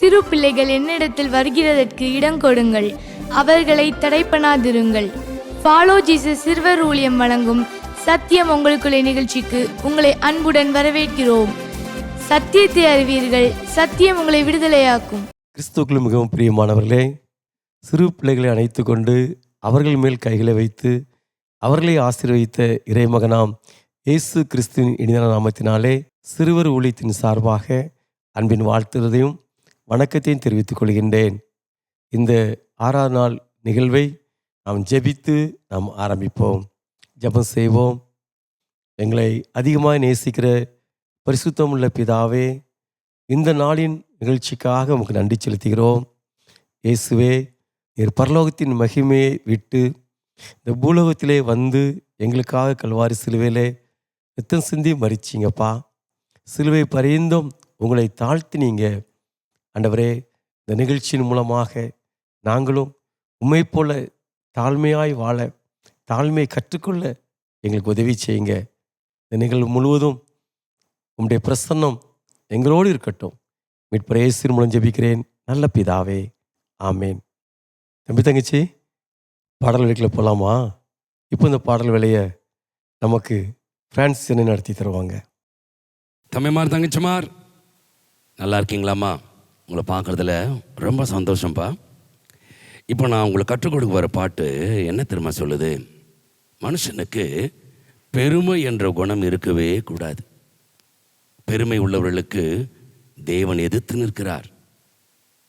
சிறு பிள்ளைகள் என்னிடத்தில் வருகிறதற்கு இடம் கொடுங்கள், அவர்களை தடை பண்ணாதிருங்கள். ஃபாலோ ஜீசஸ் சிறுவர் ஊழியம் வழங்கும் சத்தியம் உங்களுக்குள்ளே நிகழ்ச்சிக்கு உங்களை அன்புடன் வரவேற்கிறோம். சத்தியத்தை அறிவீர்கள், சத்தியம் உங்களை விடுதலையாக்கும். கிறிஸ்துவுக்குள் மிகவும் பிரியமானவர்களே, சிறு பிள்ளைகளை அணைத்து கொண்டு அவர்கள் மேல் கைகளை வைத்து அவர்களை ஆசீர்வதித்த இறைமகனாம் இயேசு கிறிஸ்துவின் இனிதான நாமத்தினாலே சிறுவர் ஊழியத்தின் சார்பாக அன்பின் வாழ்த்துறதையும் வணக்கத்தையும் தெரிவித்துக் கொள்கின்றேன். இந்த 6ஆம் நாள் நிகழ்வை நாம் ஜெபித்து நாம் ஆரம்பிப்போம். ஜெபம் செய்வோம். எங்களை அதிகமாக நேசிக்கிற பரிசுத்தமுள்ள பிதாவே, இந்த நாளின் நிகழ்ச்சிக்காக உமக்கு நன்றி செலுத்துகிறோம். இயேசுவே, நீர் பரலோகத்தின் மகிமையை விட்டு இந்த பூலோகத்திலே வந்து எங்களுக்காக கல்வாரி சிலுவையிலே ரத்தம் சிந்தி மரிச்சிங்கப்பா. சிலுவை பரியந்தம் உங்களை தாழ்த்தினீங்க. ஆண்டவரே, இந்த நிகழ்ச்சியின் மூலமாக நாங்களும் உம்மை போல தாழ்மையாய் வாழ, தாழ்மையை கற்றுக்கொள்ள எங்களுக்கு உதவி செய்யுங்க. இந்த நிகழ்வு முழுவதும் உம்முடைய பிரசன்னம் எங்களோடு இருக்கட்டும். மீட்பர் இயேசுவின் மூலம் ஜெபிக்கிறேன் நல்ல பிதாவே, ஆமேன். தம்பி தங்கச்சி, பாடல் வேலைக்குள்ள போகலாமா? இப்போ இந்த பாடல் வேலையை நமக்கு பிரான்ஸ் என்ன நடத்தி தருவாங்க. தம்பிமார் தங்கச்சிமார், நல்லா இருக்கீங்களாம்மா? உங்களை பார்க்குறதுல ரொம்ப சந்தோஷம்ப்பா. இப்போ நான் உங்களை கற்றுக் கொடுக்க வர பாட்டு என்ன தெரியுமா சொல்லுது? மனுஷனுக்கு பெருமை என்ற குணம் இருக்கவே கூடாது. பெருமை உள்ளவர்களுக்கு தேவன் எதிர்த்து நிற்கிறார்,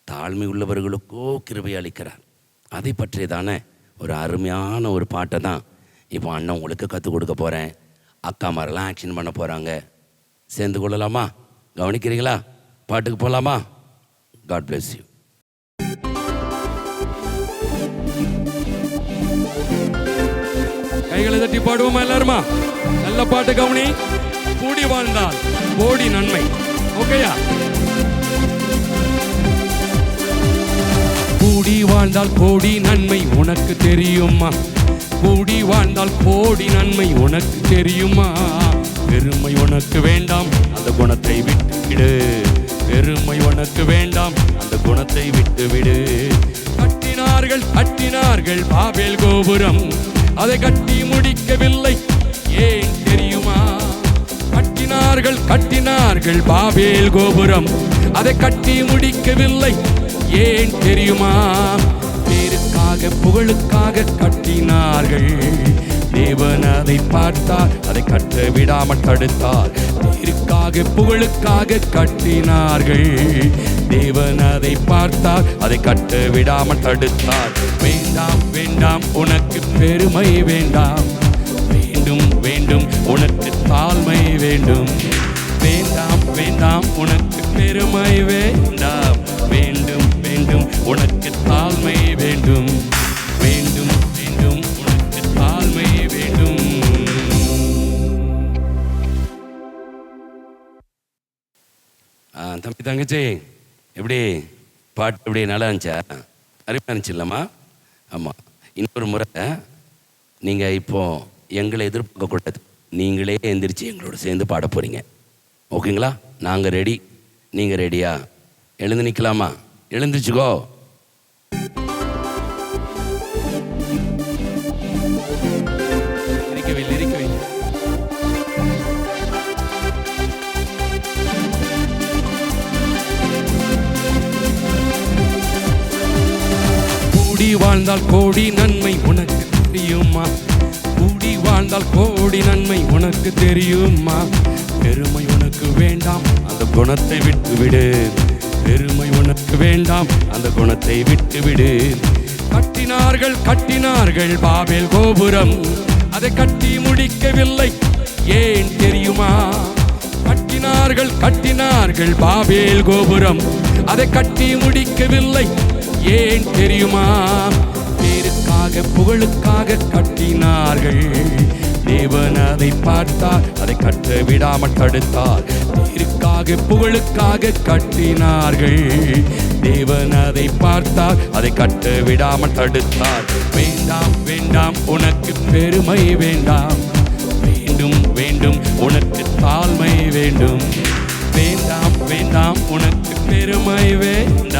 தாழ்மை உள்ளவர்களுக்கோ கிருபை அளிக்கிறார். அதை பற்றியதான ஒரு அருமையான ஒரு பாட்டை தான் இப்போ அண்ணன் உங்களுக்கு கற்றுக் கொடுக்க போகிறேன். அக்காமாரெல்லாம் ஆக்ஷன் பண்ண போகிறாங்க. சேர்ந்து கொள்ளலாமா? கவனிக்கிறீங்களா? பாட்டுக்கு போகலாமா? God bless you. கைகளை தட்டி பாடுவோமா எல்லாருமா? நல்ல பாட்டு கவனி. கூடி வாழ்ந்தால் கோடி நன்மை. ஓகேயா? கூடி வாழ்ந்தால் கோடி நன்மை உனக்கு தெரியுமா? கூடி வாழ்ந்தால் கோடி நன்மை உனக்கு தெரியுமா? பெருமை உனக்கு வேண்டாம், அந்த குணத்தை விட்டுவிடு. பெருமை உனக்கு வேண்டாம், அந்த குணத்தை விட்டுவிடு. கட்டினார்கள் பாபேல் கோபுரம், அதை கட்டி முடிக்கவில்லை, ஏன் தெரியுமா? கட்டினார்கள் பாபேல் கோபுரம், அதை கட்டி முடிக்கவில்லை, ஏன் தெரியுமா? பேருக்காக புகழுக்காக கட்டினார்கள், தேவன் அதை பார்த்தார், அதை கட்ட விடாமல் தடுத்தார். பேருக்காக புகழுக்காக கட்டினார்கள், தேவன் அதை பார்த்தார், அதை கட்ட விடாமல் தடுத்தார். வேண்டாம் வேண்டாம் உனக்கு பெருமை வேண்டாம், வேண்டும் வேண்டும் உனக்கு தாழ்மை வேண்டும். வேண்டாம் வேண்டாம் உனக்கு பெருமை வேண்டாம், வேண்டும் வேண்டும் உனக்கு தாழ்மை வேண்டும். வேண்டும் வேண்டும் உனக்கு தாழ்மை வேண்டும். தம்பி தங்கச்சி, எப்படி பாட்டு எப்படி நல்லா இருந்துச்சா? அருமையாக இருந்துச்சு இல்லைம்மா? ஆமாம். இன்னொரு முறை நீங்கள் இப்போது எங்களை எதிர்பார்க்கக்கூடாது, நீங்களே எந்திரிச்சு எங்களோட சேர்ந்து பாட போகிறீங்க. ஓகேங்களா? நாங்கள் ரெடி, நீங்கள் ரெடியா? எழுந்து நிற்கலாமா? எழுந்துச்சுக்கோ. கூடி வாழ்ந்தால் கோடி நன்மை உனக்கு தெரியுமா? கூடி வாழ்ந்தால் கோடி நன்மை உனக்கு தெரியுமா? பெருமை உனக்கு வேண்டாம், அந்த குணத்தை விட்டுவிடு. பெருமை உனக்கு வேண்டாம், அந்த குணத்தை விட்டுவிடு. கட்டினார்கள் பாபேல் கோபுரம், அதை கட்டி முடிக்கவில்லை, ஏன் தெரியுமா? கட்டினார்கள் பாபேல் கோபுரம், அதை கட்டி முடிக்கவில்லை, ஏன் தெரியுமா? பேருக்காக புகழுக்காக கட்டினார்கள், தேவன் அதை பார்த்தார், அதை கட்ட விடாமல் தடுத்தார். பேருக்காக புகழுக்காக கட்டினார்கள், தேவன் அதை பார்த்தார், அதை கட்ட விடாமல் தடுத்தார். வேண்டாம் வேண்டாம் உனக்கு பெருமை வேண்டாம், வேண்டும் வேண்டும் உனக்கு தாழ்மை வேண்டும். வேண்டாம் வேண்டாம் உனக்கு பெருமை வேண்டாம்,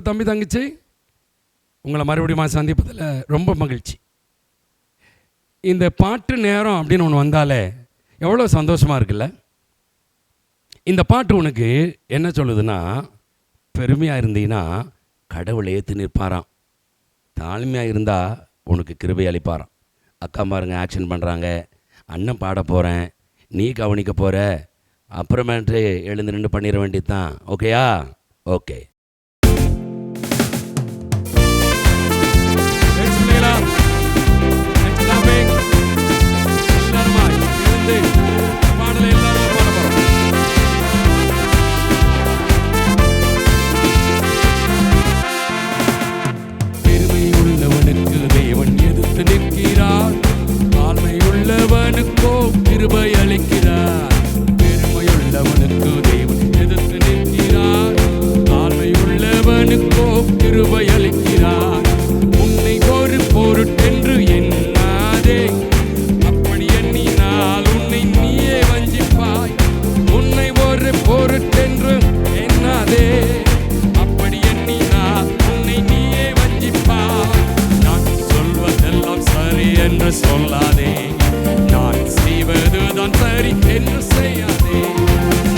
தம்பி தங்கச்சி, உங்களை மறுபடியும் சந்திப்பதில் ரொம்ப மகிழ்ச்சி. இந்த பாட்டு நேரம் அப்படின்னு ஒன்று வந்தாலே எவ்வளோ சந்தோஷமாக இருக்குல்ல. இந்த பாட்டு உனக்கு என்ன சொல்லுதுன்னா, பெருமையாக இருந்தீங்கன்னா கடவுளை ஏற்று நிற்பாராம், தாழ்மையாக இருந்தால் உனக்கு கிருபை அளிப்பாராம். அக்கா பாருங்க ஆக்ஷன் பண்ணுறாங்க, அண்ணன் பாட போகிறேன், நீ கவனிக்க போகிற, அப்புறமேட்டு எழுந்து நின்று பண்ணிட வேண்டியது தான். ஓகேயா? ஓகே. பெருமை உள்ளவனுக்கு தேவன் எதிர்த்து நிற்கிறார், தாழ்மை உள்ளவனுக்கோ கிருபை அளிக்கிறார். பெருமையுள்ளவனுக்கு தேவன் எதிர்த்து நிற்கிறார், தாழ்மை உள்ளவனுக்கோ கிருபை அளிக்கிறார். உன்னை ஒரு பொருட்டென்று எண்ணாதே, அப்படி எண்ணினால் உன்னை நீயே வஞ்சிப்பாய். உன்னை ஒரு பொருட்டென்று எண்ணாதே, அப்படி எண்ணினால் உன்னை நீயே வஞ்சிப்பாய். நான் சொல்வதெல்லாம் சரி என்று சொல்லாதே, நான் செய்வதுதான் சரி என்று செய்யாதே.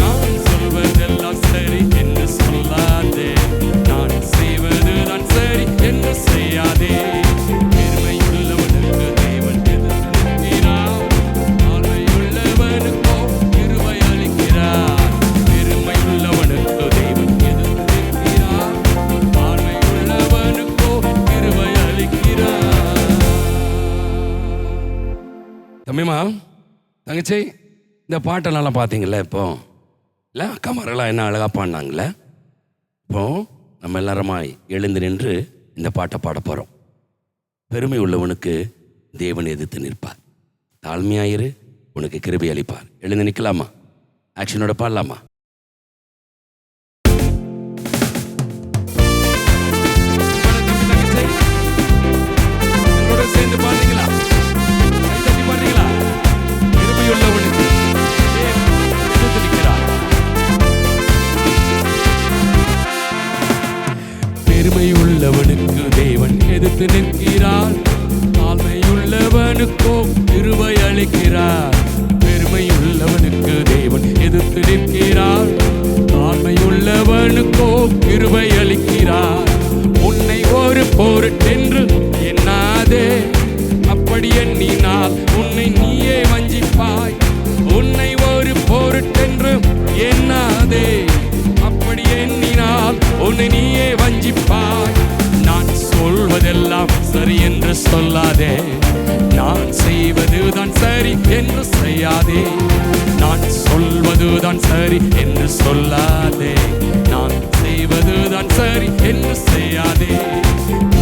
நான் சொல்வதெல்லாம் சரி என்று சொல்லாதே, நான் செய்வதுதான் சரி என்று செய்யாதே. பெருமையுள்ளவனுக்கு தேவன் எதிர்த்து நிற்கிறார், தாழ்மையுள்ளவனுக்கோ கிருபை அளிக்கிறார். பெருமையுள்ளவனுக்கு தேவன் எதிர்த்து நிற்கிறார், தாழ்மையுள்ளவனுக்கோ கிருபை அளிக்கிறார். தம்பிமா தங்கச்சி, இந்த பாட்டெல்லாம் பார்த்தீங்களே இப்போ இல்லை? அக்காமாரெல்லாம் என்ன அழகாக பாடினாங்களே. இப்போ நம்ம எல்லாருமாய் எழுந்து நின்று இந்த பாட்டை பாட போகிறோம். பெருமை உள்ளவனுக்கு தேவன் எதிர்த்து நிற்பார், தாழ்மையாயிரு உனக்கு கிருபை அளிப்பார். எழுந்து நிற்கலாமா? ஆக்ஷனோட பாடலாமா? சேர்ந்து பாடுறீங்களா? கைதட்டி பாடுறீங்களா? பெருமையுள்ளவனுக்கு தேவன் எதிர்த்து நிற்கிறார். பெருமையுள்ளவனுக்கு தேவன் எதிர்த்து நிற்கிறார், தாழ்மையுள்ளவனுக்கோ கிருபை அளிக்கிறார். பெருமையுள்ளவனுக்கு தேவன் எதிர்த்து நிற்கிறார், தாழ்மையுள்ளவனுக்கோ கிருபை அளிக்கிறார். உன்னை ஒரு பொருட்டென்று எண்ணாதே, அப்படி எண்ணினால் உன்னை நீயே வஞ்சிப்பாய். உன்னை ஒரு பொருட்டென்று எண்ணாதே, அப்படி எண்ணினால் உன்னை நீயே வஞ்சிப்பாய். நான் சொல்வதெல்லாம் சரி என்று சொல்லாதே, நான் செய்வதுதான் சரி என்று செய்யாதே. நான் சொல்வதுதான் சரி என்று சொல்லாதே, நான் செய்வதுதான் சரி என்று செய்யாதே.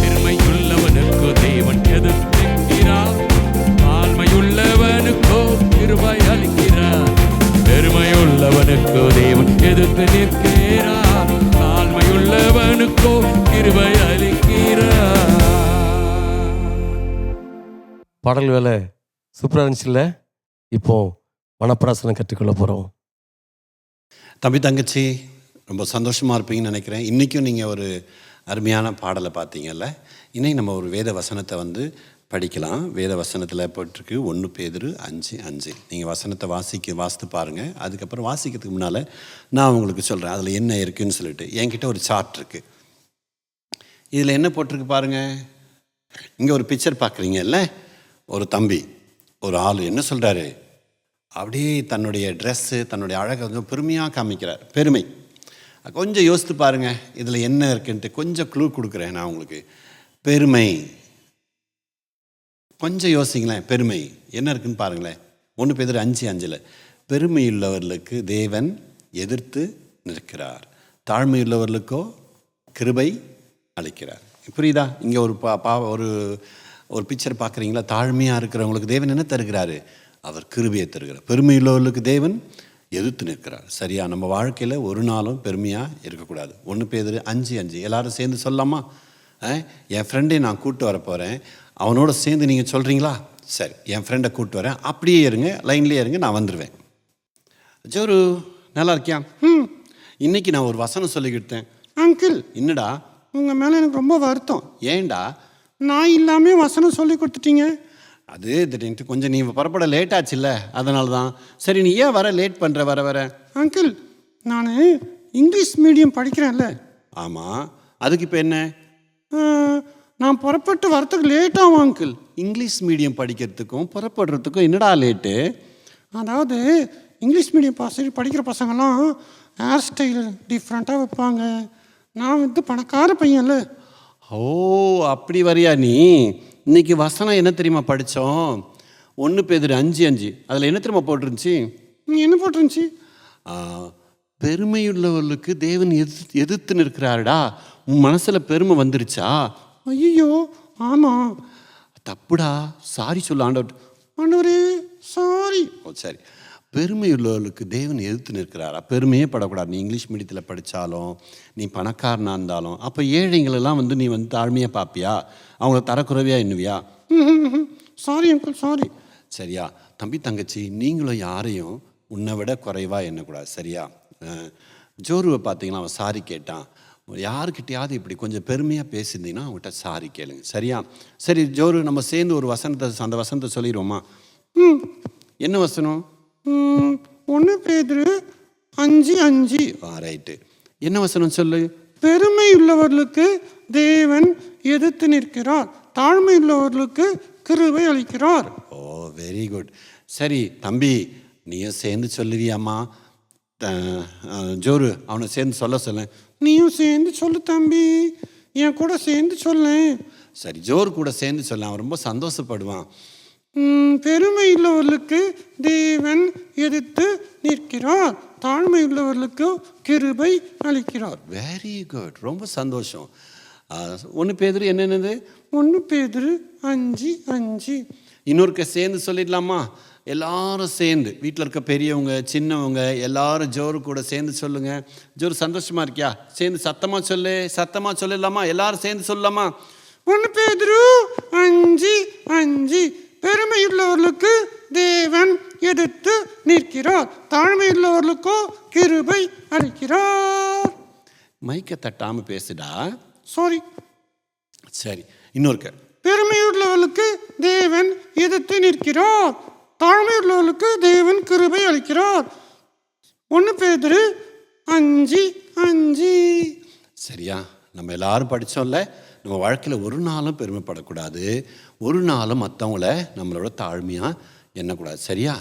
பெருமையுள்ளவனுக்கு தேவன் எதிர்த்து நிற்கிறார், தாழ்மையுள்ளவனுக்கோ கிருபை அளிக்கிறார். பெருமையுள்ளவனுக்கு தேவன் எதிர்த்து நிற்கிறார், தாழ்மையுள்ளவனுக்கோ கிருபை அளிக்கிறார். பாடல் வேலை சூப்பராக இருந்துச்சுல்ல? இப்போ மனப்பிராசனம் கற்றுக்கொள்ள போகிறோம். தம்பி தங்கச்சி ரொம்ப சந்தோஷமாக இருப்பீங்கன்னு நினைக்கிறேன். இன்றைக்கும் நீங்கள் ஒரு அருமையான பாடலை பார்த்தீங்கல்ல. இன்னைக்கு நம்ம ஒரு வேத வசனத்தை படிக்கலாம். வேத வசனத்தில் போட்டிருக்கு 1 பேதுரு 5:5. நீங்கள் வசனத்தை வாசித்து பாருங்கள். அதுக்கப்புறம் வாசிக்கிறதுக்கு முன்னால் நான் உங்களுக்கு சொல்கிறேன் அதில் என்ன இருக்குதுன்னு சொல்லிட்டு. என்கிட்ட ஒரு சார்ட் இருக்குது. இதில் என்ன போட்டிருக்கு பாருங்கள். இங்கே ஒரு பிக்சர் பார்க்குறீங்கல்ல. ஒரு தம்பி, ஒரு ஆள் என்ன சொல்கிறாரு, அப்படியே தன்னுடைய ட்ரெஸ்ஸு, தன்னுடைய அழகை கொஞ்சம் பெருமையாக காமிக்கிறார். பெருமை கொஞ்சம் யோசித்து பாருங்கள் இதில் என்ன இருக்குன்ட்டு. கொஞ்சம் க்ளூ கொடுக்குறேன் நான் உங்களுக்கு. பெருமை கொஞ்சம் யோசிங்களேன். பெருமை என்ன இருக்குன்னு பாருங்களேன். 1 பேதுரு 5:5 பெருமையுள்ளவர்களுக்கு தேவன் எதிர்த்து நிற்கிறார், தாழ்மையுள்ளவர்களுக்கோ கிருபை அளிக்கிறார். புரியுதா? இங்கே ஒரு பிக்சர் பார்க்குறீங்களா? தாழ்மையாக இருக்கிறவங்களுக்கு தேவன் என்ன தருகிறாரு? அவர் கிருபையை தருகிறார். பெருமையுள்ளவர்களுக்கு தேவன் எதிர்த்து நிற்கிறார். சரியா? நம்ம வாழ்க்கையில் ஒரு நாளும் பெருமையாக இருக்கக்கூடாது. 1 பேதுரு 5:5 எல்லாரும் சேர்ந்து சொல்லலாமா? என் ஃப்ரெண்டை நான் கூப்பிட்டு வர போகிறேன், அவனோட சேர்ந்து நீங்கள் சொல்கிறீங்களா? சரி, என் ஃப்ரெண்டை கூப்பிட்டு வரேன், அப்படியே இருங்க, லைன்லேயே இருங்க, நான் வந்துடுவேன். ஜோரு நல்லா இருக்கியா? இன்றைக்கி நான் ஒரு வசனம் சொல்லிக்கிட்டேன். அங்கிள் என்னடா? உங்கள் மேலே எனக்கு ரொம்ப வருத்தம். ஏண்டா? நான் இல்லாமல் வசனம் சொல்லி கொடுத்துட்டீங்க. அது திடீர்னு கொஞ்சம் நீ புறப்பட லேட் ஆச்சுல்ல, அதனால தான். சரி, நீ ஏன் வர லேட் பண்ணுற? வர அங்கிள், நான் இங்கிலீஷ் மீடியம் படிக்கிறேன்ல. ஆமாம், அதுக்கு இப்போ என்ன? நான் புறப்பட்டு வரத்துக்கு லேட் ஆகும் அங்கிள். இங்கிலீஷ் மீடியம் படிக்கிறதுக்கும் புறப்படுறதுக்கும் என்னடா லேட்டு? அதாவது இங்கிலீஷ் மீடியம் படிக்கிற பசங்கள்லாம் ஹேர் ஸ்டைல் டிஃப்ரெண்ட்டாக வைப்பாங்க. நான் பணக்கார பையன்ல. ஓ, அப்படி வரியா நீ? இன்னைக்கு வசனம் என்ன தெரியுமா படித்தோம்? 1 பேதுரு 5:5. அதில் என்ன தெரியுமா போட்டிருந்துச்சு? என்ன போட்டிருந்துச்சு? பெருமையுள்ளவர்களுக்கு தேவன் எதிர்த்து நிற்கிறாருடா. உன் மனசில் பெருமை வந்துருச்சா? ஐயோ, ஆமாம். தப்புடா, சாரி சொல்ல ஆண்டவரே சாரி. ஓ சரி, பெருமையுள்ளவர்களுக்கு தேவன் எதிர்த்து நிற்கிறாரா? பெருமையே படக்கூடாது. நீ இங்கிலீஷ் மீடியத்தில் படித்தாலும், நீ பணக்காரனாக இருந்தாலும், அப்போ ஏழைங்களெல்லாம் நீ தாழ்மையாக பார்ப்பியா? அவங்கள தரக்குறைவியாக எண்ணுவியா? Sorry uncle, sorry. சரியா? தம்பி தங்கச்சி, நீங்களும் யாரையும் உன்னை விட குறைவாக எண்ணக்கூடாது. சரியா? ஜோருவை பார்த்தீங்கன்னா அவன் சாரி கேட்டான். யாருக்கிட்டையாவது இப்படி கொஞ்சம் பெருமையாக பேசியிருந்தீங்கன்னா அவங்ககிட்ட சாரி கேளுங்க. சரியா? சரி ஜோரு, நம்ம சேர்ந்து ஒரு அந்த வசனத்தை சொல்லிடுவோமா? என்ன வசனம்? 1 பேதுரு 5:5. ரைட்டு. என்ன வசனம் சொல்லு? பெருமை உள்ளவர்களுக்கு தேவன் எதிர்த்து நிற்கிறார், தாழ்மை உள்ளவர்களுக்கு கிருபை அளிக்கிறார். ஓ வெரி குட். சரி தம்பி, நீயும் சேர்ந்து சொல்லுவியாம்மா? ஜோரு, அவனை சேர்ந்து சொல்ல. நீயும் சேர்ந்து சொல்லு தம்பி, என் கூட சேர்ந்து சொல்ல. சரி, ஜோரு கூட சேர்ந்து சொல்ல, அவன் ரொம்ப சந்தோஷப்படுவான். பெருமை உள்ளவர்களுக்கு தேவன் எதிர்த்து நிற்கிறார், தாழ்மை உள்ளவர்களுக்கு கிருபை அளிக்கிறார். வெரி குட், ரொம்ப சந்தோஷம். 1 பேதுரு என்னென்னது? 1 பேதுரு 5:5. இன்னொருக்க சேர்ந்து சொல்லிடலாமா? எல்லாரும் சேர்ந்து, வீட்டில் இருக்க பெரியவங்க சின்னவங்க எல்லாரும் ஜோரு கூட சேர்ந்து சொல்லுங்க. ஜோரு சந்தோஷமா இருக்கியா? சேர்ந்து சத்தமாக சொல்லிடலாமா? எல்லாரும் சேர்ந்து சொல்லலாமா? 1 பேதுரு 5:5. பெருமையுள்ளவர்களுக்கு தேவன் எதிர்த்து நிற்கிறார், தாழ்மையுள்ளவர்களுக்கோ கிருபை அளிக்கிறார். மைக்க தட்டாம பேசுடா. சாரி. சரி, இன்னொருக்க. பெருமையுள்ளவர்களுக்கு தேவன் எதிர்த்து நிற்கிறார், தாழ்மையுள்ளவர்களுக்கு தேவன் கிருபை அளிக்கிறார். 1 பேதுரு 5:5. சரியா? நம்ம எல்லாரும் படித்தோம்ல, நம்ம வாழ்க்கையில் ஒரு நாளும் பெருமைப்படக்கூடாது, ஒரு நாளும் மற்றவங்கள நம்மளோட தாழ்மையாக எண்ணக்கூடாது. சரியா?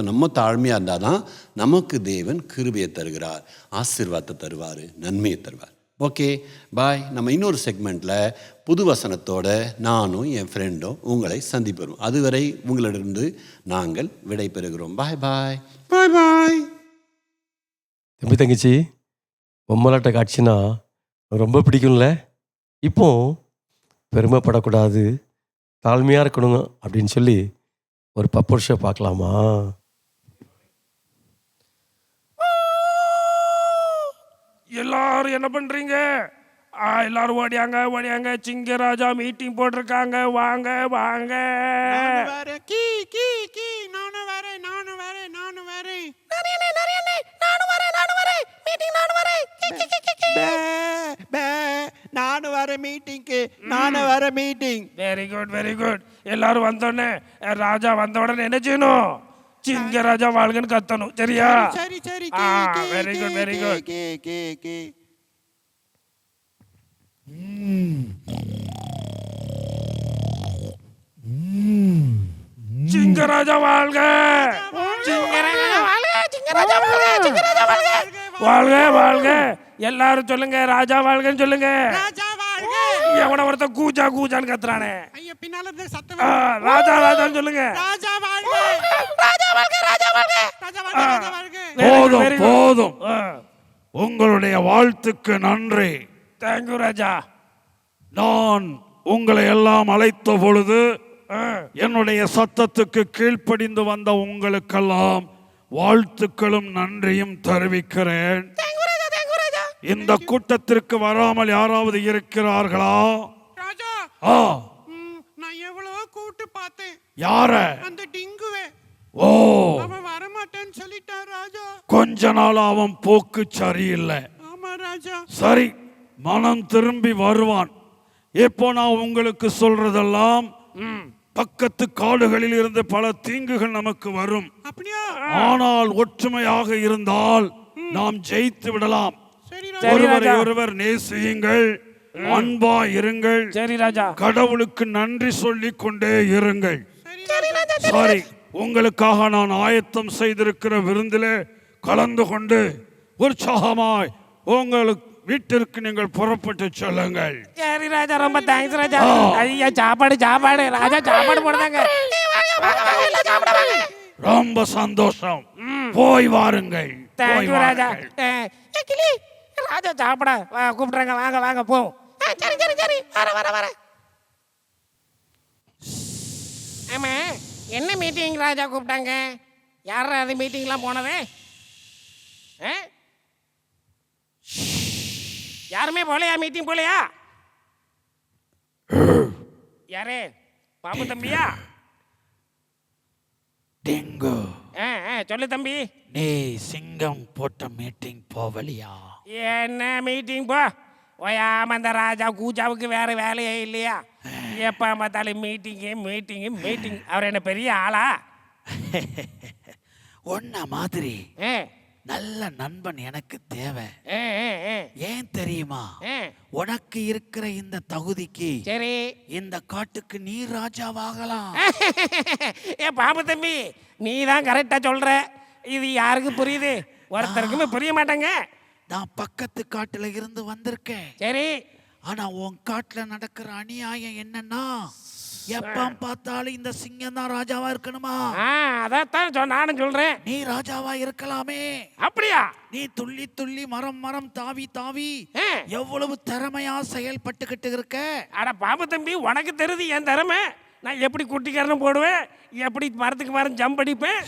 நம்ம தாழ்மையாக இருந்தால் தான் நமக்கு தேவன் கிருபையை தருகிறார், ஆசீர்வாதத்தை தருவார், நன்மையை தருவார். ஓகே, பாய். நம்ம இன்னொரு செக்மெண்ட்டில் புது வசனத்தோட நானும் என் ஃப்ரெண்டும் உங்களை சந்திப்போம். அதுவரை உங்களிடமிருந்து நாங்கள் விடை பெறுகிறோம். பாய் பாய். பாய் பாய். தம்பி தங்கச்சி, பொம்மலாட்ட காட்சினா ரொம்ப பிடிக்கும்ல. இப்போ பெருமைப்படக்கூடாது, தாழ்மையாக இருக்கணுங்க அப்படின்னு சொல்லி ஒரு பப்பர் ஷோ பார்க்கலாமா? எல்லாரும் என்ன பண்றீங்க? எல்லாரும் ஓடியாங்க. சிங்கராஜா மீட்டிங் போட்டிருக்காங்க, வாங்க. நானும் வரேன் மீட்டிங். Very good. எல்லாரும் வந்தோடனே, ராஜா வந்த உடனே என்ன செய்யணும்? சிங்கராஜா வாழ்கன்னு கத்தணும். சரியா? சரி. Very good. சிங்கராஜா வாழ்க! வாழ்க! எல்லாரும் சொல்லுங்க, ராஜா வாழ்கன்னு சொல்லுங்க. எவன ஒருத்தன் கூஜான்னு கத்துறானே, ராஜான்னு சொல்லுங்க. போதும். உங்களுடைய வாழ்த்துக்கு நன்றி. தேங்க்யூ ராஜா. நான் உங்களை எல்லாம் அழைத்த பொழுது என்னுடைய சத்தத்துக்கு கீழ்ப்படிந்து வந்த உங்களுக்கெல்லாம் வாழ்த்துக்களும் நன்றியும் தெரிவிக்கிறேன். இந்த கூட்டத்திற்கு வராமல் யாராவது இருக்கிறார்களா? ராஜா, நான் எவ்வளவோ கூட்டு பார்த்தேன். யார? அந்த டிங்குவே. ஓ, அவன் வரமாட்டேன்னு சொல்லிட்டான் ராஜா. கொஞ்ச நாள் அவன் போக்கு சரியில்லை. ஆமா ராஜா. சரி, மனம் திரும்பி வருவான். இப்போ நான் உங்களுக்கு சொல்றதெல்லாம் பக்கத்து காடுகளில் இருந்து பல தீங்குகள் நமக்கு வரும். அப்படியா? ஆனால் ஒற்றுமையாக இருந்தால் நாம் ஜெயித்து விடலாம். சரி ஒருவரை ஒருவர் நேசியுங்கள், அன்பா இருங்கள், சரி ராஜா. கடவுளுக்கு நன்றி சொல்லிக் கொண்டே இருங்கள். சரி, உங்களுக்காக நான் ஆயத்தம் செய்திருக்கிற விருந்திலே கலந்து கொண்டு உற்சாகமாய் உங்களுக்கு வீட்டிற்கு நீங்கள் புறப்பட்டு செல்லுங்கள். சரி ராஜா, ரொம்ப தேங்க்ஸ் ராஜா. ஐயா சாப்பாடு சாப்பாடு ராஜா, சாப்பாடு போடுதாங்க. ரொம்ப சந்தோஷம், போய் வாருங்கள். தேங்க்யூ ராஜா. கிளி ராஜா சாப்பிட கூப்பிடுறாங்க, வாங்க வாங்க போ. சரி சரி சரி, வர. ஆமா, என்ன மீட்டிங் ராஜா கூப்பிட்டாங்க? யாரா அது மீட்டிங்லாம் போனது? யாருமே போலையா? மீட்டிங் போலையா? யாரு? பாபு தம்பியா? டிங்கு, சொல்லு தம்பி. நீ சிங்கம் போட்ட மீட்டிங் போவலியா? என்ன மீட்டிங் போ? ஓயாம அந்த ராஜா கூஜாவுக்கு வேற வேலையே இல்லையா? எப்ப பார்த்தாலும் மீட்டிங். அவர் என்ன பெரிய ஆளா? உன்ன மாதிரி ஆ, நல்ல நண்பன் எனக்கு தேவை. ஆ, ஆ, ஆ. ஏன் தெரியுமா? ஆ, உனக்கு இருக்கிற இந்த தகுதிக்கு சரி. இந்த காட்டுக்கு நீ ராஜாவாகலாம். பாபு தம்பி, நீ தான் கரெக்டா சொல்ற. இது யாருக்கு புரியுது? ஒருத்தருக்குமே புரிய மாட்டாங்க. நான் பக்கத்து காட்டுல இருந்து வந்திருக்கேன். சரி. ஆனா உன் காட்டுல நடக்கிற அநியாயம் என்னன்னா, எப்ப பார்த்தாலும் இந்த சிங்கம் தான் ராஜாவா இருக்கணுமா? அதான் நானும் சொல்றேன். நீ ராஜாவா இருக்கலாமே. அப்படியா? நீ துள்ளி துள்ளி மரம் தாவி ஆ. எவ்வளவு திறமையா செயல்பட்டுக்கிட்டு இருக்க. அட பாபு தம்பி, உனக்கு தெரியுது என் திறமை. நான் எப்படி குட்டிக்காரனும் போடுவேன், எப்படி மரத்துக்கு மரம் ஜம்ப் அடிப்பேன்,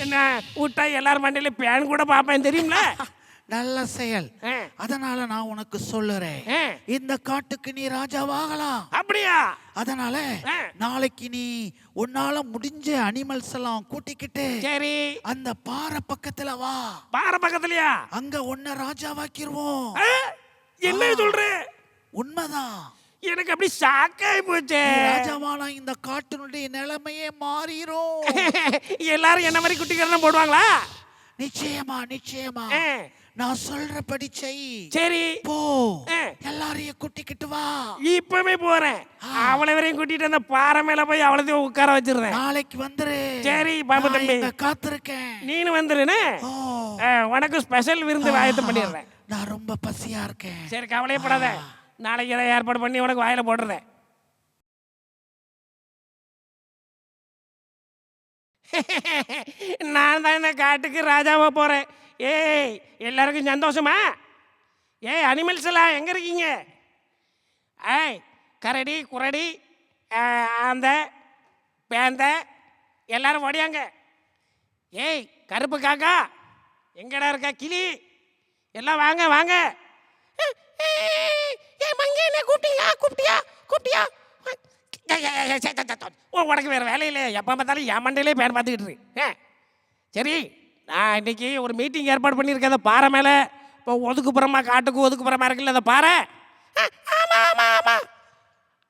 என்ன விட்டா எல்லாரும் மண்டையில பேன் கூட பார்ப்பேன், தெரியும்ல? நல்ல செயல். ஆ. அதனால நான் உனக்கு சொல்லுறேன், ஆ. இந்த காட்டுக்கு நீ ராஜாவாகலாம். அப்படியா? அதனால ஆ. நாளைக்கு நீ உன்னால முடிஞ்ச அனிமல்ஸ் எல்லாம் கூட்டிக்கிட்டு சரி. அந்த பாறை பக்கத்துல வா. பாறை பக்கத்துலயா? அங்க உன்னை ராஜாவாக்கிருவோம். என்ன சொல்ற? உண்மைதான். எனக்கு அப்படி ஷாக்காய் போச்சு. நீ ராஜாவானா இந்த காட்டினுடைய நிலைமையே மாறிரும். எல்லாரும் என்ன மாதிரி குட்டிக்காரனும் போடுவாங்களா? நிச்சயமா ஆ. நான் சொல்றபடி செய். சரி போ, ஆ. எல்லாரையும் கூட்டிக்கிட்டு வா. இப்பவே போறேன். அவளை வரையும் கூட்டிட்டு அந்த பாறை மேல போய் அவளதையும் உட்கார வச்சிருந்தேன். நாளைக்கு வந்துரு. சரி பாபு நான் தம்பி, இங்க காத்திருக்கேன். நீனு வந்துருன்னு ஓ, உனக்கு ஸ்பெஷல் விருந்து ஆயத்தம் பண்ணிடுறேன். நான் ரொம்ப பசியா இருக்கேன். சரி, கவலையப்படாத. நாளைக்கு எதை ஏற்பாடு பண்ணி உனக்கு வாயில போடுறேன். நான் தான் இந்த காட்டுக்கு ராஜாவா போறேன். ஏய், எல்லாருக்கும் சந்தோஷமா? ஏய், அனிமல்ஸ் எல்லாம் எங்க இருக்கீங்க? ஏய், கரடி, குரடி, ஆந்த, பேந்த, எல்லாரும் ஓடியாங்க. ஏய், கருப்பு காக்கா எங்கடா இருக்கா? கிளி எல்லாம் வாங்க வாங்க. என்ன கூப்பிட்டியா? உனக்கு வேறு வேலை இல்லையா? எப்போ பார்த்தாலும் என் மண்டையிலே பேர் பார்த்துக்கிட்டு இருக்கு. சரி, நான் இன்னைக்கு ஒரு மீட்டிங் ஏற்பாடு பண்ணியிருக்கேன். அந்த பாறை மேலே இப்போ ஒதுக்குப்புறமா, காட்டுக்கு ஒதுக்குப்புறமா இருக்குல்ல அந்த பாறை. ஆமாம்.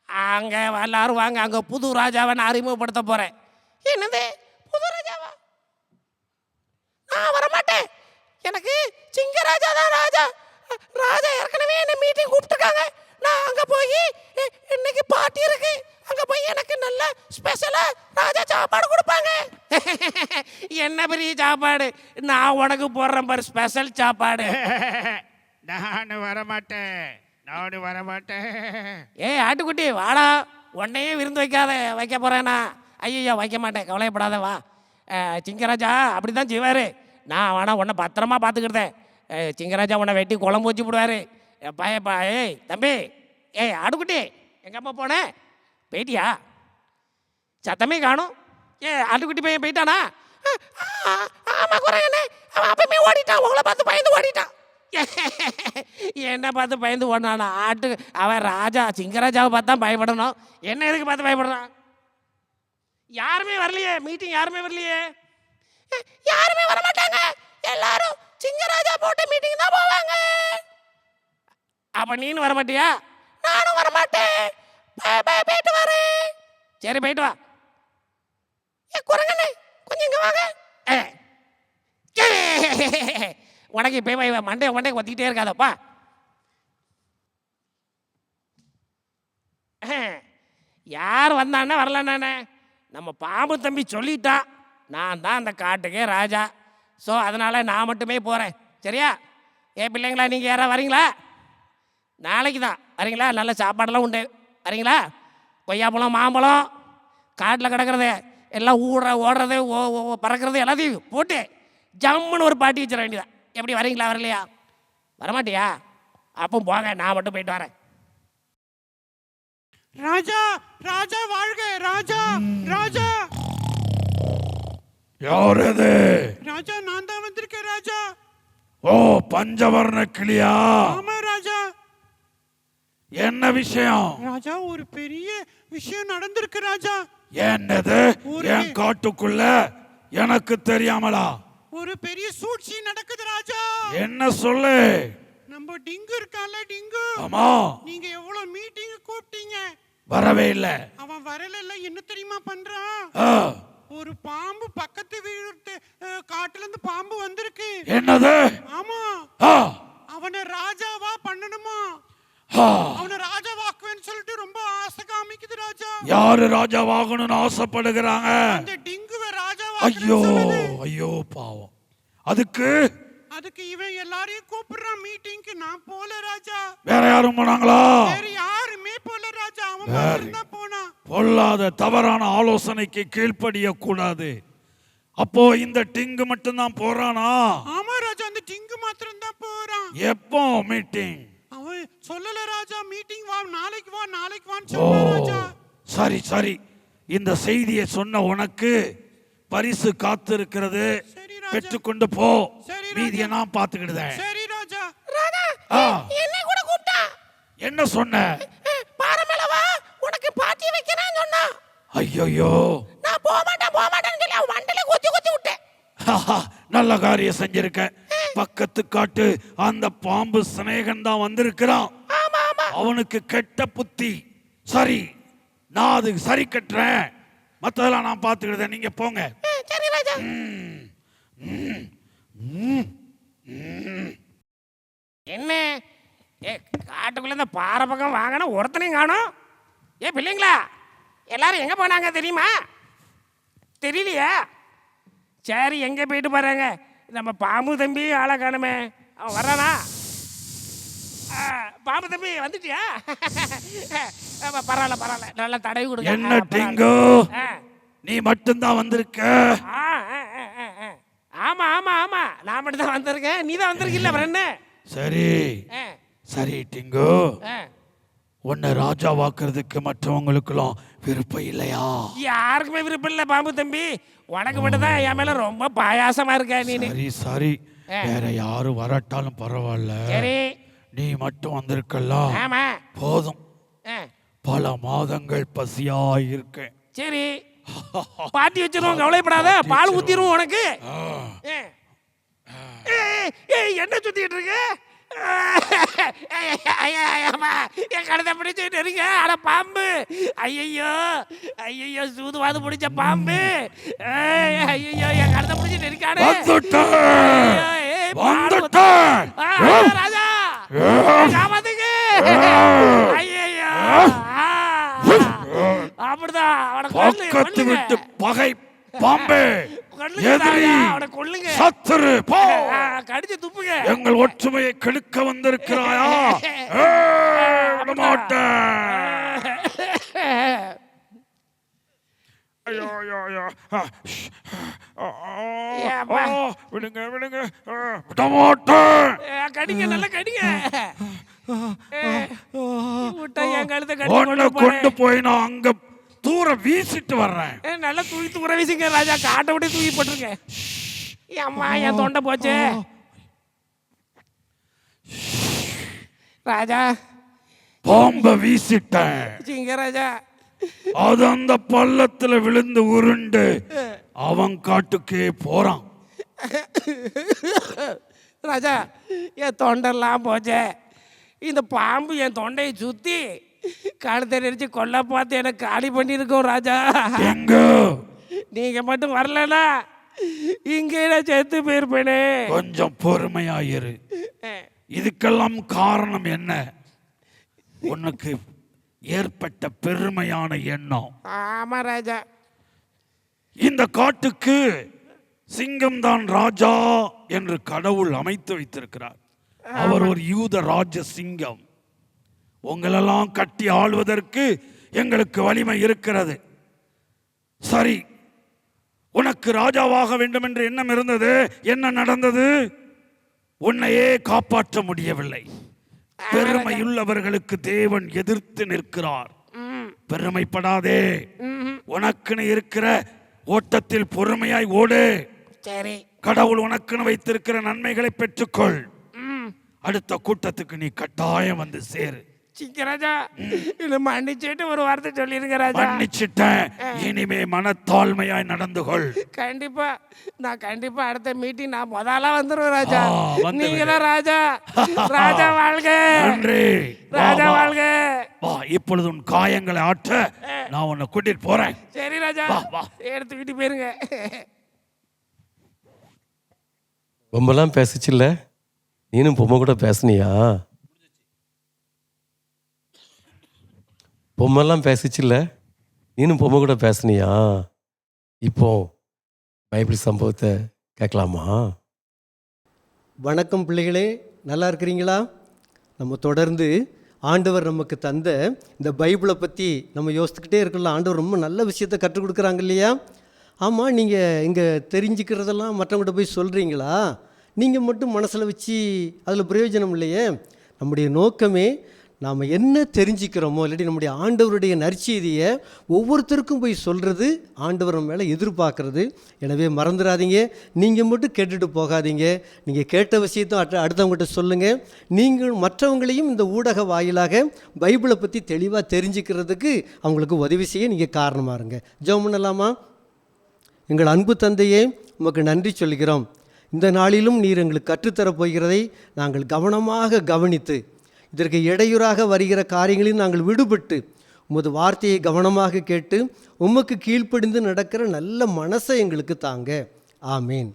அங்கே எல்லாரும் வாங்க. அங்கே புது ராஜாவை நான் அறிமுகப்படுத்த போகிறேன். என்னது புது ராஜாவா? நான் வரமாட்டேன். எனக்கு சிங்கராஜா தான் ராஜா. ராஜா ஏற்கனவே என்ன மீட்டிங் கூப்பிட்டுருக்காங்க. நான் அங்கே போய் இன்னைக்கு பார்ட்டி இருக்கு, அங்கே போய் எனக்கு நல்ல ஸ்பெஷலாக ராஜா சாப்பாடு கொடுப்பாங்க. என்ன பெரிய சாப்பாடு? நான் உனக்கு போடுறேன் பாரு ஸ்பெஷல் சாப்பாடு. நான் வரமாட்டேன். ஏய் ஆட்டுக்குட்டி, வாடா. உன்னையே விருந்து வைக்க போகிறேனா? ஐயோ, வைக்க மாட்டேன், கவலைப்படாத, வா. சிங்கராஜா அப்படி தான் செய்வார். நான் வேணா உன்னை பத்திரமா பார்த்துக்கிட்டேன். சிங்கராஜா உன்னை வெட்டி குழம்பு வச்சு விடுவார். பயப்பா. ஏய் தம்பி, ஏய் ஆட்டுக்குட்டி, எங்கள் அம்மா போனேன், போயிட்டியா? சத்தமே காணும். ஆட்டுக்குட்டி பையன் போயிட்டானா? ஆமாம் குறையண்ணே, அவன் அப்பமே ஓடிட்டான். உங்களை பார்த்து பயந்து ஓடிட்டான். என்ன பார்த்து பயந்து ஓடினானா? அவன் ராஜா, சிங்கராஜாவை பார்த்து தான் பயப்படணும். என்ன எதுக்கு பார்த்து பயப்படுறான்? யாருமே வரலையே, மீட்டிங் யாருமே வரலையே. யாருமே வரமாட்டாங்க. எல்லாரும் சிங்கராஜா போட்ட மீட்டிங் தான் போவாங்க. அப்ப நீனு வர மாட்டியா? நானும் வர மாட்டேன். போயிட்டு வரேன். சரி போயிட்டு வா. குரங்கண்ணே கொஞ்சம் இங்க வாங்க. உனக்கு இப்போ மண்டை ஒத்திக்கிட்டே இருக்காதப்பா. யார் வந்தானே வரலண்ணே, நம்ம பாம்பு தம்பி சொல்லிட்டா. நான் தான் அந்த காட்டுக்கே ராஜா. ஸோ அதனால் நான் மட்டுமே போகிறேன். சரியா? பிள்ளைங்களா, நீங்கள் யாராவது வரீங்களா? நாளைக்கு தான் வரீங்களா? நல்ல சாப்பாடெல்லாம் உண்டு. வரீங்களா? கொய்யாப்பழம், மாம்பழம், காட்டில் கிடக்கிறது எல்லாம் ஓடுறது பறக்கிறது எல்லாத்தையும் போட்டு ஜம்முன்னு ஒரு பாட்டி வச்சிட வேண்டியதான். எப்படி வரீங்களா? வரலையா? வரமாட்டியா? அப்போ போங்க, நான் மட்டும் போயிட்டு வரேன். ராஜா ராஜா வாழ்க ராஜா ராஜா. யார் அது? ராஜா நான் தான் வந்திருக்கேன் ராஜா. ஓ, பஞ்சவர்ண கிளியா? ஆமா ராஜா. என்ன விஷயம்? ராஜா ஒரு பெரிய விஷயம் நடந்திருக்கு ராஜா. என்னது? என் காட்டுக்குள்ள எனக்கு தெரியாமலா? ஒரு பெரிய சூழ்ச்சி நடக்குது ராஜா. என்ன சொல்லு? நம்ம டிங்கு இருக்கான்ல, டிங்கு. ஆமா. நீங்க எவ்வளவு மீட்டிங் கூப்பிட்டீங்க, வரவே இல்ல. அவன் வரல. என்ன தெரியுமா பண்றான்? ஒரு பாம்பு பக்கத்து வீட்டு காட்டுல இருந்து பாம்பு வந்திருக்கு. என்னது? ஆமா. அவனை ராஜாவா பண்ணணுமா? அவனை ராஜாவாக்குவேன்னு சொல்லிட்டு ரொம்ப ஆசை காமிக்குது ராஜா. யாரு ராஜாவாகணும்னு ஆசைப்படுகிறாங்க? அந்த டிங்குவை ராஜாவா. ஐயோ ஐயோ பாவம். அதுக்கு இவன் எல்லாரையும் கூப்பிடுறான் மீட்டிங்க்கு. நான் போல ராஜா. வேற யாரும் போனாங்களா? வேற யாருமே போல ராஜா. அவன் மட்டும் தான் போனான். பொல்லாத தவறான ஆலோசனைக்கு கீழ்ப்படிய கூடாது. அப்போ இந்த டிங்கு மட்டும் தான் போறானா? ஆமா ராஜா, அந்த டிங்கு மாத்திரம் தான் போறான். எப்போ மீட்டிங்? அவன் சொல்லல ராஜா. மீட்டிங் வா, நாளைக்கு வான்னு சொன்னா ராஜா. சரி சரி, இந்த செய்தியை சொன்ன உனக்கு பரிசு காத்திருக்கிறது. பெற்றுக்கொண்டு போ. மீதியை நான் பார்த்துக்கிடுதேன். சரி ராஜா. ராஜா என்னை கூட கூப்பிட்டா. என்ன சொன்ன? பாறை மேல வா, உனக்கு பாத்தி வைக்கிறேன்னு சொன்னா. ஐயோ, நான் போக மாட்டேன்னு சொல்லி அவன் மண்டையில குத்தி விட்டேன். நல்ல காரியம் செஞ்சிருக்க. பக்கத்து காட்டு அந்த பாம்பு சிநேகன் தான் வந்திருக்கிறான். அவனுக்கு கெட்ட புத்தி. சரி, நான் அதுக்கு சரி கட்டுறேன். மற்றதெல்லாம் நான் பார்த்துக்கிட்டேன். நீங்க போங்க. சரி ராஜா. என்ன காட்டுக்குள்ள இந்த பாறை பக்கம் வாங்கினா ஒருத்தனையும் காணும். பிள்ளைங்களா, எல்லாரும் எங்க போனாங்க தெரியுமா? தெரியலையா? சரி, எங்கே போயிட்டு போறாங்க? நம்ம பாம்பு தம்பி ஆளை காணுமே. அவன் வர்றானா? பாம்பு தம்பி வந்துட்டியா? பரவாயில்ல, நல்லா தடவி கொடுங்க. என்ன டிங்கு, நீ மட்டும்தான் வந்திருக்க? ஆமா, நான் மட்டும் தான் வந்திருக்கேன். நீ தான் வந்திருக்கில்ல, அப்புறம் என்ன? சரி டிங்கு, உன்னை ராஜா வாக்குறதுக்கு மற்றவங்களுக்கெல்லாம் விருப்பம் இல்லையா? யாருக்குமே விருப்பம் இல்லை பாம்பு தம்பி. உனக்கு மட்டும் தான் என் மேல ரொம்ப பாயாசமா இருக்க நீ. சரி, வேற யாரும் வரட்டாலும் பரவாயில்ல. சரி, நீ மட்டும் வந்திருக்கல, போதும். பல மாதங்கள் பசியா இருக்கேன். சரி, பாட்டி வச்சிருவோம், கவலைப்படாத. பால் ஊத்திடுவோம் உனக்கு. என்ன சுத்திட்டு இருக்கு? என் கழுத்தை பிடிச்சிட்டு இருக்க. அட பாம்பு! ஐயோ, சூதுவாது பிடிச்ச பாம்பு! ஐயோ, என் கழுத்தை பிடிச்சிட்டு இருக்கானே. ராஜா, காப்பாத்துங்க! ஐயோ, அப்படிதான். பக்கத்து விட்டு பகை பாம்பே, எதிரி, சத்துரு, போ! கடிச்சு துப்புங்க. எங்கள் ஒற்றுமையை கெடுக்க வந்திருக்கிறாயா? விடுங்க, விடமாட்டேன். கடிங்க, நல்லா கடிங்க. கொண்டு போய் நான் அங்க தூர வீசிட்டு வர்றேன். நல்லா தூர வீசுங்க ராஜா. காட்டை விட்டு தூக்கி போட்டுருங்க. அம்மா, என் தொண்டை போச்சு ராஜா. பாம்ப வீசிட்டேன். சிங்கராஜா, அது அந்த பள்ளத்துல விழுந்து உருண்டு அவன் காட்டுக்கே போறான். ராஜா, என் தொண்டெல்லாம் போச்சே. இந்த பாம்பு என் தொண்டையை சுற்றி கழுத்தை நெரிச்சு கொல்ல பார்த்து எனக்கு காலி பண்ணியிருக்கோம் ராஜா. எங்கோ நீங்கள் மட்டும் வரலனா இங்கே நான் செத்து போயிருப்பேனே. கொஞ்சம் பொறுமையாயிரு. இதுக்கெல்லாம் காரணம் என்ன? உனக்கு ஏற்பட்ட பெருமையான எண்ணம். ஆமாம் ராஜா. இந்த காட்டுக்கு சிங்கம் தான் ராஜா என்று கடவுள் அமைத்து வைத்திருக்கிறார். அவர் ஒரு யூத ராஜ சிங்கம். உங்களெல்லாம் கட்டி ஆள்வதற்கு எங்களுக்கு வலிமை இருக்கிறது. சரி, உனக்கு ராஜாவாக வேண்டும் என்று எண்ணம் இருந்தது. என்ன நடந்தது? உன்னையே காப்பாற்ற முடியவில்லை. பெருமையுள்ளவர்களுக்கு தேவன் எதிர்த்து நிற்கிறார். பெருமைப்படாதே. உனக்குன்னு இருக்கிற ஓட்டத்தில் பொறுமையாய் ஓடு. சரி. கடவுள் உனக்குன்னு வைத்திருக்கிற நன்மைகளை பெற்றுக்கொள். அடுத்த கூட்டத்துக்கு நீ கட்டாயம் வந்து சேரு. சிங்கராஜா, இது மன்னிச்சுட்டு ஒரு வார்த்தை சொல்லிருங்க ராஜா. மன்னிச்சிட்டேன். இனிமே மனத்தாழ்மையாய் நடந்து கொள். கண்டிப்பா நான் கண்டிப்பா அடுத்த மீட்டிங் நான் முதல்ல வந்துருவேன் ராஜா. வந்து நீங்க தான் ராஜா. ராஜா வாழ்க. நன்றி. ராஜா வாழ்க. வா, இப்பொழுது உன் காயங்களை ஆற்ற நான் உன்னை கூட்டிட்டு போறேன். சரி ராஜா, வா. எடுத்து வீட்டு போயிருங்க. ரொம்பலாம் பேசிச்சில்ல, நீனும் பொம்மை கூட பேசுனியா? பொம்மைலாம் பேசிச்சில்ல, நீனும் பொம்மை கூட பேசுனியா? இப்போ பைபிள் சம்பவத்தை கேட்கலாமா? வணக்கம் பிள்ளைகளே, நல்லா இருக்கிறீங்களா? நம்ம தொடர்ந்து ஆண்டவர் நமக்கு தந்த இந்த பைபிளை பற்றி நம்ம யோசித்துக்கிட்டே இருக்கலாம். ஆண்டவர் ரொம்ப நல்ல விஷயத்தை கற்றுக் கொடுக்குறாங்க இல்லையா? ஆமாம், நீங்கள் இங்கே தெரிஞ்சுக்கிறதெல்லாம் மற்றவங்கள்ட்ட போய் சொல்கிறீங்களா? நீங்கள் மட்டும் மனசில் வச்சு அதில் பிரயோஜனம் இல்லையே. நம்முடைய நோக்கமே நாம் என்ன தெரிஞ்சுக்கிறோமோ, இல்லாட்டி நம்முடைய ஆண்டவருடைய நற்செய்தியை ஒவ்வொருத்தருக்கும் போய் சொல்கிறது, ஆண்டவர் நம்ம மேலே எதிர்பார்க்குறது. எனவே மறந்துடாதீங்க, நீங்கள் மட்டும் கேட்டுட்டு போகாதீங்க. நீங்கள் கேட்ட விஷயத்தை அடுத்தவங்ககிட்ட சொல்லுங்கள். நீங்கள் மற்றவங்களையும் இந்த ஊடக வாயிலாக பைபிளை பற்றி தெளிவாக தெரிஞ்சுக்கிறதுக்கு அவங்களுக்கு உதவி செய்ய நீங்கள் காரணமாக இருங்க. ஜெபம் பண்ணலாமா? எங்கள் அன்பு தந்தையே, உமக்கு நன்றி சொல்கிறோம். இந்த நாளிலும் நீர் எங்களுக்கு கற்றுத்தரப் போகிறதை நாங்கள் கவனமாக கவனித்து, இதற்கு இடையூறாக வருகிற காரியங்களையும் நாங்கள் விடுபட்டு, உமது வார்த்தையை கவனமாக கேட்டு உமக்கு கீழ்ப்படிந்து நடக்கிற நல்ல மனசை எங்களுக்கு தாங்க. ஆமீன்.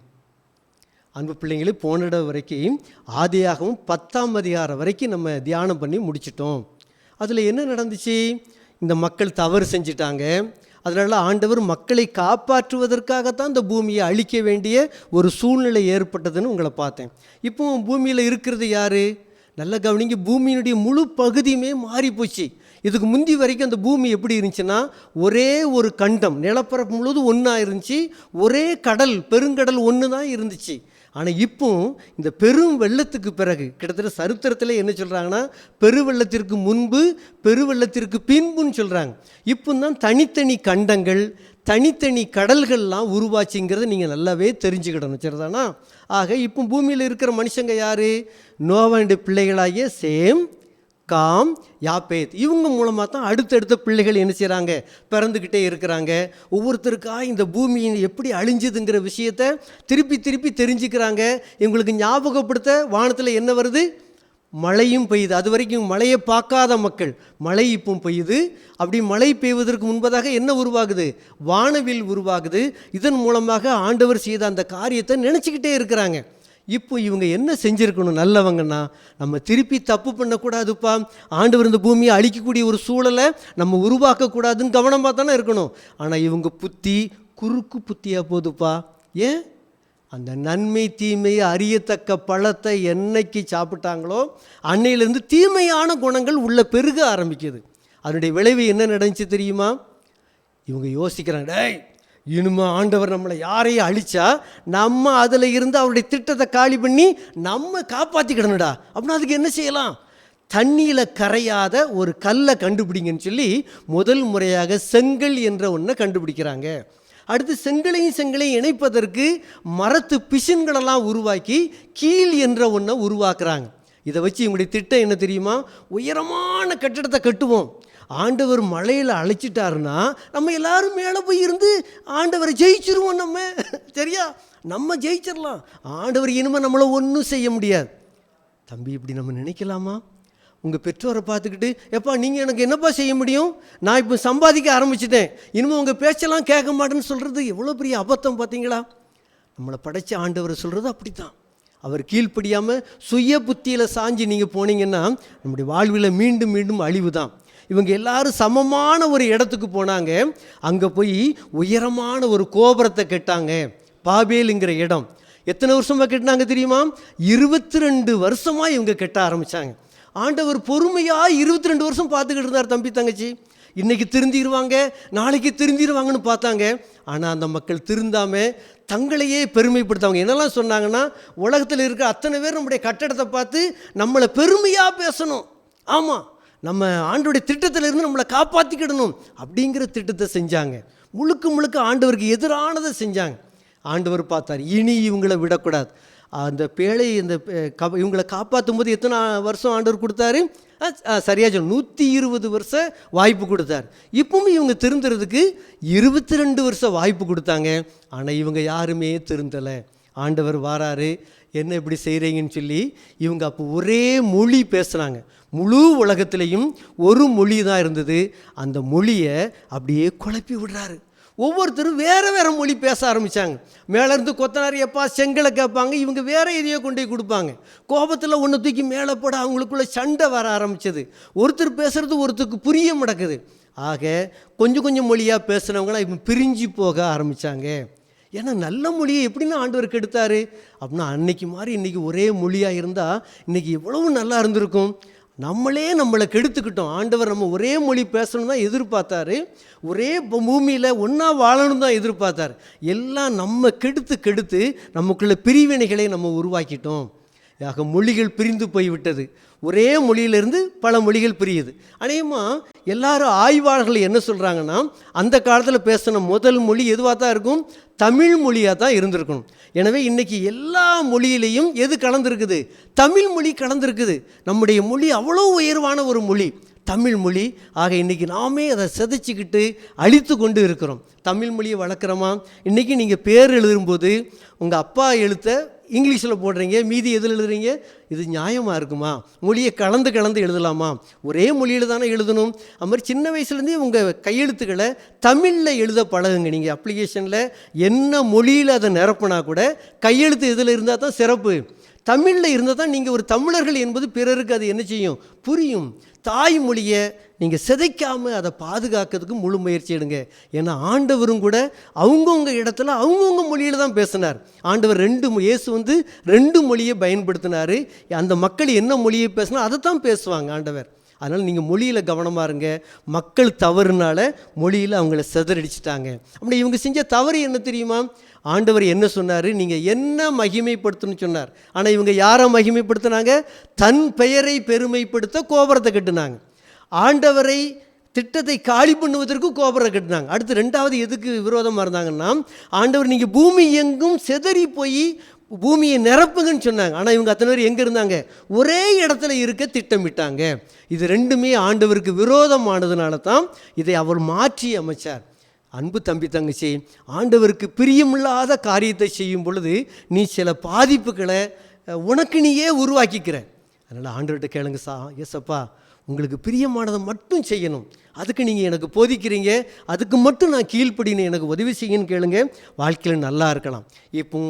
அன்பு பிள்ளைங்களே, போன இடம் வரைக்கும் ஆதியாகவும் 10ஆம் அதிகாரம் வரைக்கும் நம்ம தியானம் பண்ணி முடிச்சிட்டோம். அதில் என்ன நடந்துச்சு? இந்த மக்கள் தவறு செஞ்சிட்டாங்க. அதனால் ஆண்டவர் மக்களை காப்பாற்றுவதற்காகத்தான் இந்த பூமியை அழிக்க வேண்டிய ஒரு சூழ்நிலை ஏற்பட்டதுன்னு உங்களை பார்த்தேன். இப்போ பூமியில் இருக்கிறது யார்? நல்ல கவனிங்க, பூமியினுடைய முழு பகுதியுமே மாறி போச்சு. இதுக்கு முந்தி வரைக்கும் அந்த பூமி எப்படி இருந்துச்சுன்னா, ஒரே ஒரு கண்டம், நிலப்பரப்பு முழுவதும் ஒன்றா இருந்துச்சு. ஒரே கடல், பெருங்கடல் ஒன்று தான் இருந்துச்சு. ஆனால் இப்போ இந்த பெரும் வெள்ளத்துக்கு பிறகு, கிட்டத்தட்ட சரித்திரத்தில் என்ன சொல்கிறாங்கன்னா, பெருவெள்ளத்திற்கு முன்பு பெருவெள்ளத்திற்கு பின்புன்னு சொல்கிறாங்க. இப்போ தான் தனித்தனி கண்டங்கள், தனித்தனி கடல்கள்லாம் உருவாச்சுங்கிறத நீங்கள் நல்லாவே தெரிஞ்சுக்கிடணும். சரிதானா? ஆக இப்போ பூமியில் இருக்கிற மனுஷங்க யார்? நோவாவுடைய பிள்ளைகளாகிய சேம், காம், யாப்பேத். இவங்க மூலமாக தான் அடுத்தடுத்த பிள்ளைகள் என்ன செய்கிறாங்க? பிறந்துக்கிட்டே இருக்கிறாங்க. ஒவ்வொருத்தருக்காக இந்த பூமியின் எப்படி அழிஞ்சுதுங்கிற விஷயத்தை திருப்பி திருப்பி தெரிஞ்சுக்கிறாங்க. இவங்களுக்கு ஞாபகப்படுத்த வானத்தில் என்ன வருது? மழையும் பெய்யுது. அது வரைக்கும் மழையை பார்க்காத மக்கள், மழை இப்போ பெய்யுது. அப்படி மழை பெய்வதற்கு முன்பதாக என்ன உருவாகுது? வானவில் உருவாகுது. இதன் மூலமாக ஆண்டவர் செய்த அந்த காரியத்தை நினச்சிக்கிட்டே இருக்கிறாங்க. இப்போ இவங்க என்ன செஞ்சுருக்கணும்? நல்லவங்கன்னா, நம்ம திருப்பி தப்பு பண்ணக்கூடாதுப்பா, ஆண்டவர் இந்த பூமியை அழிக்கக்கூடிய ஒரு சூழலை நம்ம உருவாக்கக்கூடாதுன்னு கவனமாக தானே இருக்கணும். ஆனால் இவங்க புத்தி குறுக்கு புத்தியாக போகுதுப்பா. ஏன்? அந்த நன்மை தீமையை அறியத்தக்க பழத்தை என்னைக்கு சாப்பிட்டாங்களோ அன்னையிலேருந்து தீமையான குணங்கள் உள்ள பெருக ஆரம்பிக்குது. அதனுடைய விளைவு என்ன நடந்துச்சு தெரியுமா? இவங்க யோசிக்கிறாங்க, டேய், இனிமே ஆண்டவர் நம்மளை யாரையும் அழிச்சா நம்ம அதில் இருந்து அவருடைய திட்டத்தை காலி பண்ணி நம்ம காப்பாற்றிக்கிடணுடா. அப்படின்னா அதுக்கு என்ன செய்யலாம்? தண்ணியில் கரையாத ஒரு கல்லை கண்டுபிடிங்கன்னு சொல்லி முதல் முறையாக செங்கல் என்ற ஒன்றை கண்டுபிடிக்கிறாங்க. அடுத்து செங்கலையும் இணைப்பதற்கு மரத்து பிசின்களெல்லாம் உருவாக்கி கீல் என்ற ஒன்றை உருவாக்குறாங்க. இதை வச்சு இவங்களுடைய திட்டம் என்ன தெரியுமா? உயரமான கட்டிடத்தை கட்டுவோம். ஆண்டவர் மலையில் அழைச்சிட்டாருன்னா நம்ம எல்லாரும் மேலே போய் இருந்து ஆண்டவரை ஜெயிச்சிருவோம். நம்ம சரியா? நம்ம ஜெயிச்சிடலாம். ஆண்டவர் இனிமேல் நம்மளை ஒன்றும் செய்ய முடியாது. தம்பி, இப்படி நம்ம நினைக்கலாமா? உங்கள் பெற்றோரை பார்த்துக்கிட்டு, எப்பா நீங்கள் எனக்கு என்னப்பா செய்ய முடியும், நான் இப்போ சம்பாதிக்க ஆரம்பிச்சிட்டேன், இனிமேல் உங்கள் பேச்செல்லாம் கேட்க மாட்டேன்னு சொல்கிறது எவ்வளோ பெரிய அபத்தம் பார்த்தீங்களா? நம்மளை படைச்ச ஆண்டவர் சொல்கிறது அப்படி தான். அவர் கீழ்ப்படியாமல் சுய புத்தியில் சாஞ்சி நீங்கள் போனீங்கன்னா நம்முடைய வாழ்வில் மீண்டும் மீண்டும் அழிவு தான். இவங்க எல்லாரும் சமமான ஒரு இடத்துக்கு போனாங்க. அங்கே போய் உயரமான ஒரு கோபுரத்தை கட்டாங்க. பாபேலுங்கிற இடம் எத்தனை வருஷமாக கட்டினாங்க தெரியுமா? 22 வருஷமாக இவங்க கட்ட ஆரம்பித்தாங்க. ஆண்டவர் பொறுமையாக 22 வருஷம் பார்த்துக்கிட்டு இருந்தார். தம்பி தங்கச்சி, இன்றைக்கி திருந்திடுவாங்க, நாளைக்கு திருந்திடுவாங்கன்னு பார்த்தாங்க. ஆனால் அந்த மக்கள் திருந்தாமல் தங்களையே பெருமைப்படுத்தவங்க என்னெல்லாம் சொன்னாங்கன்னா, உலகத்தில் இருக்கிற அத்தனை பேர் நம்முடைய கட்டடத்தை பார்த்து நம்மளை பெருமையாக பேசணும், ஆமாம் நம்ம ஆண்டவருடைய திட்டத்தில் இருந்து நம்மளை காப்பாற்றிக்கிடணும் அப்படிங்கிற திட்டத்தை செஞ்சாங்க. முழுக்க முழுக்க ஆண்டவருக்கு எதிரானதை செஞ்சாங்க. ஆண்டவர் பார்த்தார், இனி இவங்களை விடக்கூடாது. அந்த பேழை இந்த இவங்களை காப்பாற்றும் போது எத்தனை வருஷம் ஆண்டவர் கொடுத்தாரு? சரியா சொல்ல 120 வருஷம் வாய்ப்பு கொடுத்தார். இப்பவும் இவங்க திருந்துறதுக்கு 22 வருஷம் வாய்ப்பு கொடுத்தாங்க. ஆனால் இவங்க யாருமே திருந்தலை. ஆண்டவர் வாராரு, என்ன இப்படி செய்கிறீங்கன்னு சொல்லி. இவங்க அப்போ ஒரே மொழி பேசுகிறாங்க. முழு உலகத்துலேயும் ஒரு மொழி தான் இருந்தது. அந்த மொழியை அப்படியே குழப்பி விடுறாரு. ஒவ்வொருத்தரும் வேறு வேறு மொழி பேச ஆரம்பித்தாங்க. மேலேருந்து கொத்தனார் எப்பா செங்கலை கேட்பாங்க, இவங்க வேறு எதையோ கொண்டு போய் கொடுப்பாங்க. கோபத்தில் ஒன்று தூக்கி மேலே போட அவங்களுக்குள்ள சண்டை வர ஆரம்பித்தது. ஒருத்தர் பேசுகிறது ஒருத்தருக்கு புரிய மாட்டேங்குது. ஆக கொஞ்சம் கொஞ்சம் மொழியாக பேசுகிறவங்களாம் இப்போ பிரிஞ்சு போக ஆரம்பித்தாங்க. ஏன்னா நல்ல மொழியை எப்படின்னா ஆண்டவர் கெடுத்தார் அப்படின்னா, அன்னைக்கு மாதிரி இன்றைக்கி ஒரே மொழியாக இருந்தால் இன்றைக்கி எவ்வளவு நல்லா இருந்திருக்கும். நம்மளை கெடுத்துக்கிட்டோம். ஆண்டவர் நம்ம ஒரே மொழி பேசணும் தான் எதிர்பார்த்தாரு. ஒரே பூமியில் ஒன்றா வாழணும் தான் எதிர்பார்த்தார். எல்லாம் நம்ம கெடுத்து நமக்குள்ள பிரிவினைகளை நம்ம உருவாக்கிட்டோம். ஆக மொழிகள் பிரிந்து போய்விட்டது. ஒரே மொழியிலிருந்து பல மொழிகள் பிரியுது. அநேகமாக எல்லாரும் ஆய்வாளர்கள் என்ன சொல்கிறாங்கன்னா, அந்த காலத்தில் பேசின முதல் மொழி எதுவாக தான் இருக்கும்? தமிழ் மொழியாக தான் இருந்திருக்கணும். எனவே இன்றைக்கி எல்லா மொழியிலையும் எது கலந்துருக்குது? தமிழ் மொழி கலந்துருக்குது. நம்முடைய மொழி அவ்வளோ உயர்வான ஒரு மொழி தமிழ் மொழி. ஆக இன்றைக்கி நாமே அதை சிதைச்சிக்கிட்டு அழித்து கொண்டு இருக்கிறோம். தமிழ் மொழியை வளர்க்குறோமா? இன்றைக்கி நீங்கள் பேர் எழுதும்போது உங்கள் அப்பா எழுத்தை இங்கிலீஷில் போடுறீங்க, மீதி எதில் எழுதுறீங்க? இது நியாயமாக இருக்குமா? மொழியை கலந்து எழுதலாமா? ஒரே மொழியில் தானே எழுதணும். அது மாதிரி சின்ன வயசுலேருந்தே உங்கள் கையெழுத்துக்களை தமிழில் எழுத பழகுங்க. நீங்கள் அப்ளிகேஷனில் என்ன மொழியில் அதை நிரப்புனா கூட கையெழுத்து எதில் இருந்தால் தான் சிறப்பு. தமிழில் இருந்தால் தான் நீங்கள் ஒரு தமிழர்கள் என்பது பிறருக்கு அது என்ன செய்யும்? புரியும். தாய்மொழியை நீங்கள் சிதைக்காமல் அதை பாதுகாக்கிறதுக்கு முழு முயற்சி எடுங்க. ஏன்னா ஆண்டவரும் கூட அவங்கவுங்க இடத்துல அவங்கவுங்க மொழியில் தான் பேசினார். ஆண்டவர் இயேசு 2 மொழியை பயன்படுத்தினார். அந்த மக்கள் என்ன மொழியை பேசினா அதை தான் பேசுவாங்க ஆண்டவர். அதனால் நீங்கள் மொழியில் கவனமாக இருங்க. மக்கள் தவறுனால மொழியில் அவங்கள சிதறடிச்சிட்டாங்க. அப்படி இவங்க செஞ்ச தவறு என்ன தெரியுமா? ஆண்டவர் என்ன சொன்னார்? நீங்கள் என்ன மகிமைப்படுத்தணும்னு சொன்னார். ஆனால் இவங்க யாரை மகிமைப்படுத்தினாங்க? தன் பெயரை பெருமைப்படுத்த கோபுரத்தை கட்டினாங்க. ஆண்டவரை திட்டத்தை காலி பண்ணுவதற்கு கோபுரம் கட்டினாங்க. அடுத்து 2வது எதுக்கு விரோதமாக இருந்தாங்கன்னா, ஆண்டவர் நீங்கள் பூமி எங்கும் செதறி போய் பூமியை நிரப்புங்கன்னு சொன்னாங்க. ஆனால் இவங்க அத்தனை பேர் எங்கே இருந்தாங்க? ஒரே இடத்துல இருக்க திட்டமிட்டாங்க. இது 2மே ஆண்டவருக்கு விரோதமானதுனால தான் இதை அவர் மாற்றி அமைச்சார். அன்பு தம்பி தங்கச்சி, ஆண்டவருக்கு பிரியமில்லாத காரியத்தை செய்யும் பொழுது நீ சில பாதிப்புகளை உனக்கு நீயே உருவாக்கிக்கிற. அதனால் ஆண்டவர்கிட்ட கேளுங்க, ஏசப்பா உங்களுக்கு பிரியமானதை மட்டும் செய்யணும், அதுக்கு நீங்கள் எனக்கு போதிக்கிறீங்க, அதுக்கு மட்டும் நான் கீழ்ப்படின்னு எனக்கு உதவி செய்யணும்னு கேளுங்க. வாழ்க்கையில் நல்லா இருக்கலாம். இப்போ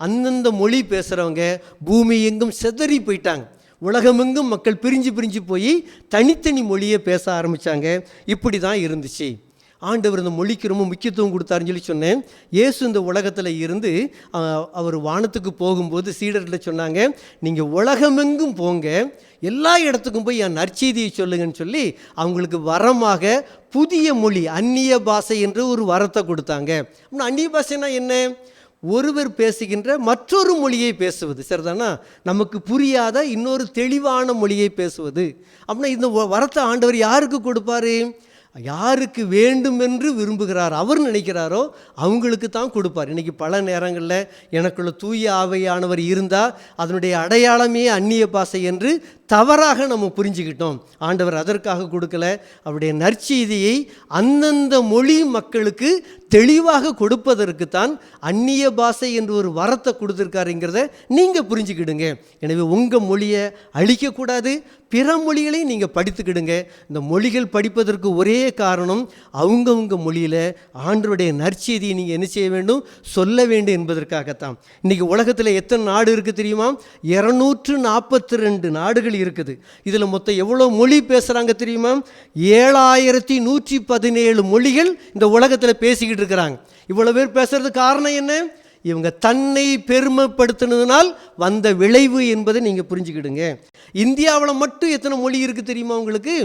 அந்தந்த மொழி பேசுகிறவங்க பூமி எங்கும் செதறி போயிட்டாங்க. உலகமெங்கும் மக்கள் பிரிஞ்சு போய் தனித்தனி மொழியை பேச ஆரம்பித்தாங்க. இப்படி தான் இருந்துச்சு. ஆண்டவர் இந்த மொழிக்கு ரொம்ப முக்கியத்துவம் கொடுத்தாருன்னு சொல்லி சொன்னேன். இயேசு இந்த உலகத்தில் இருந்து அவர் வானத்துக்கு போகும்போது சீடர்கிட்ட சொன்னாங்க, நீங்கள் உலகமெங்கும் போங்க, எல்லா இடத்துக்கும் போய் என் நற்செய்தியை சொல்லுங்கன்னு சொல்லி அவங்களுக்கு வரமாக புதிய மொழி அந்நிய பாஷை என்று ஒரு வரத்தை கொடுத்தாங்க. அந்நிய பாஷைனா என்ன? ஒருவர் பேசுகின்ற மற்றொரு மொழியை பேசுவது, சரிதானா? நமக்கு புரியாத இன்னொரு தெளிவான மொழியை பேசுவது. அப்படின்னா இந்த வரத்தை ஆண்டவர் யாருக்கு கொடுப்பாரு? யாருக்கு வேண்டும் என்று விரும்புகிறார், அவர் நினைக்கிறாரோ அவங்களுக்கு தான் கொடுப்பார். இன்றைக்கி பல நேரங்களில் எனக்குள்ள தூய ஆவியானவர் இருந்தால் அதனுடைய அடையாளமே அந்நிய பாஷை என்று தவறாக நம்ம புரிஞ்சுக்கிட்டோம். ஆண்டவர் அதற்காக கொடுக்கல. அவருடைய நற்செய்தியை அந்தந்த மொழி மக்களுக்கு தெளிவாக கொடுப்பதற்கு தான் அந்நிய பாஷை என்று ஒரு வரத்தை கொடுத்துருக்காருங்கிறத நீங்கள் புரிஞ்சுக்கிடுங்க. எனவே உங்கள் மொழியை அழிக்கக்கூடாது, பிற மொழிகளையும் நீங்கள் படித்துக்கிடுங்க. இந்த மொழிகள் படிப்பதற்கு ஒரே காரணம், அவங்கவுங்க மொழியில் ஆண்டவருடைய நற்செய்தியை நீங்கள் என்ன செய்ய வேண்டும், சொல்ல வேண்டும் என்பதற்காகத்தான். இன்றைக்கி உலகத்தில் எத்தனை நாடு இருக்குது தெரியுமா? 242 நாடுகள் இருக்குது. இதில் மொத்தம் எவ்வளோ மொழி பேசுகிறாங்க தெரியுமா? 7117 மொழிகள் இந்த உலகத்தில் பேசிக்கிட்டு இருக்கிறாங்க. இவ்வளோ பேர் பேசுறதுக்கு காரணம் என்ன? இவங்க தன்னை பெருமைப்படுத்தினதுனால் வந்த விளைவு என்பதை நீங்கள் புரிஞ்சுக்கிடுங்க. இந்தியாவில் மட்டும் எத்தனை மொழி இருக்குது தெரியுமா உங்களுக்கு?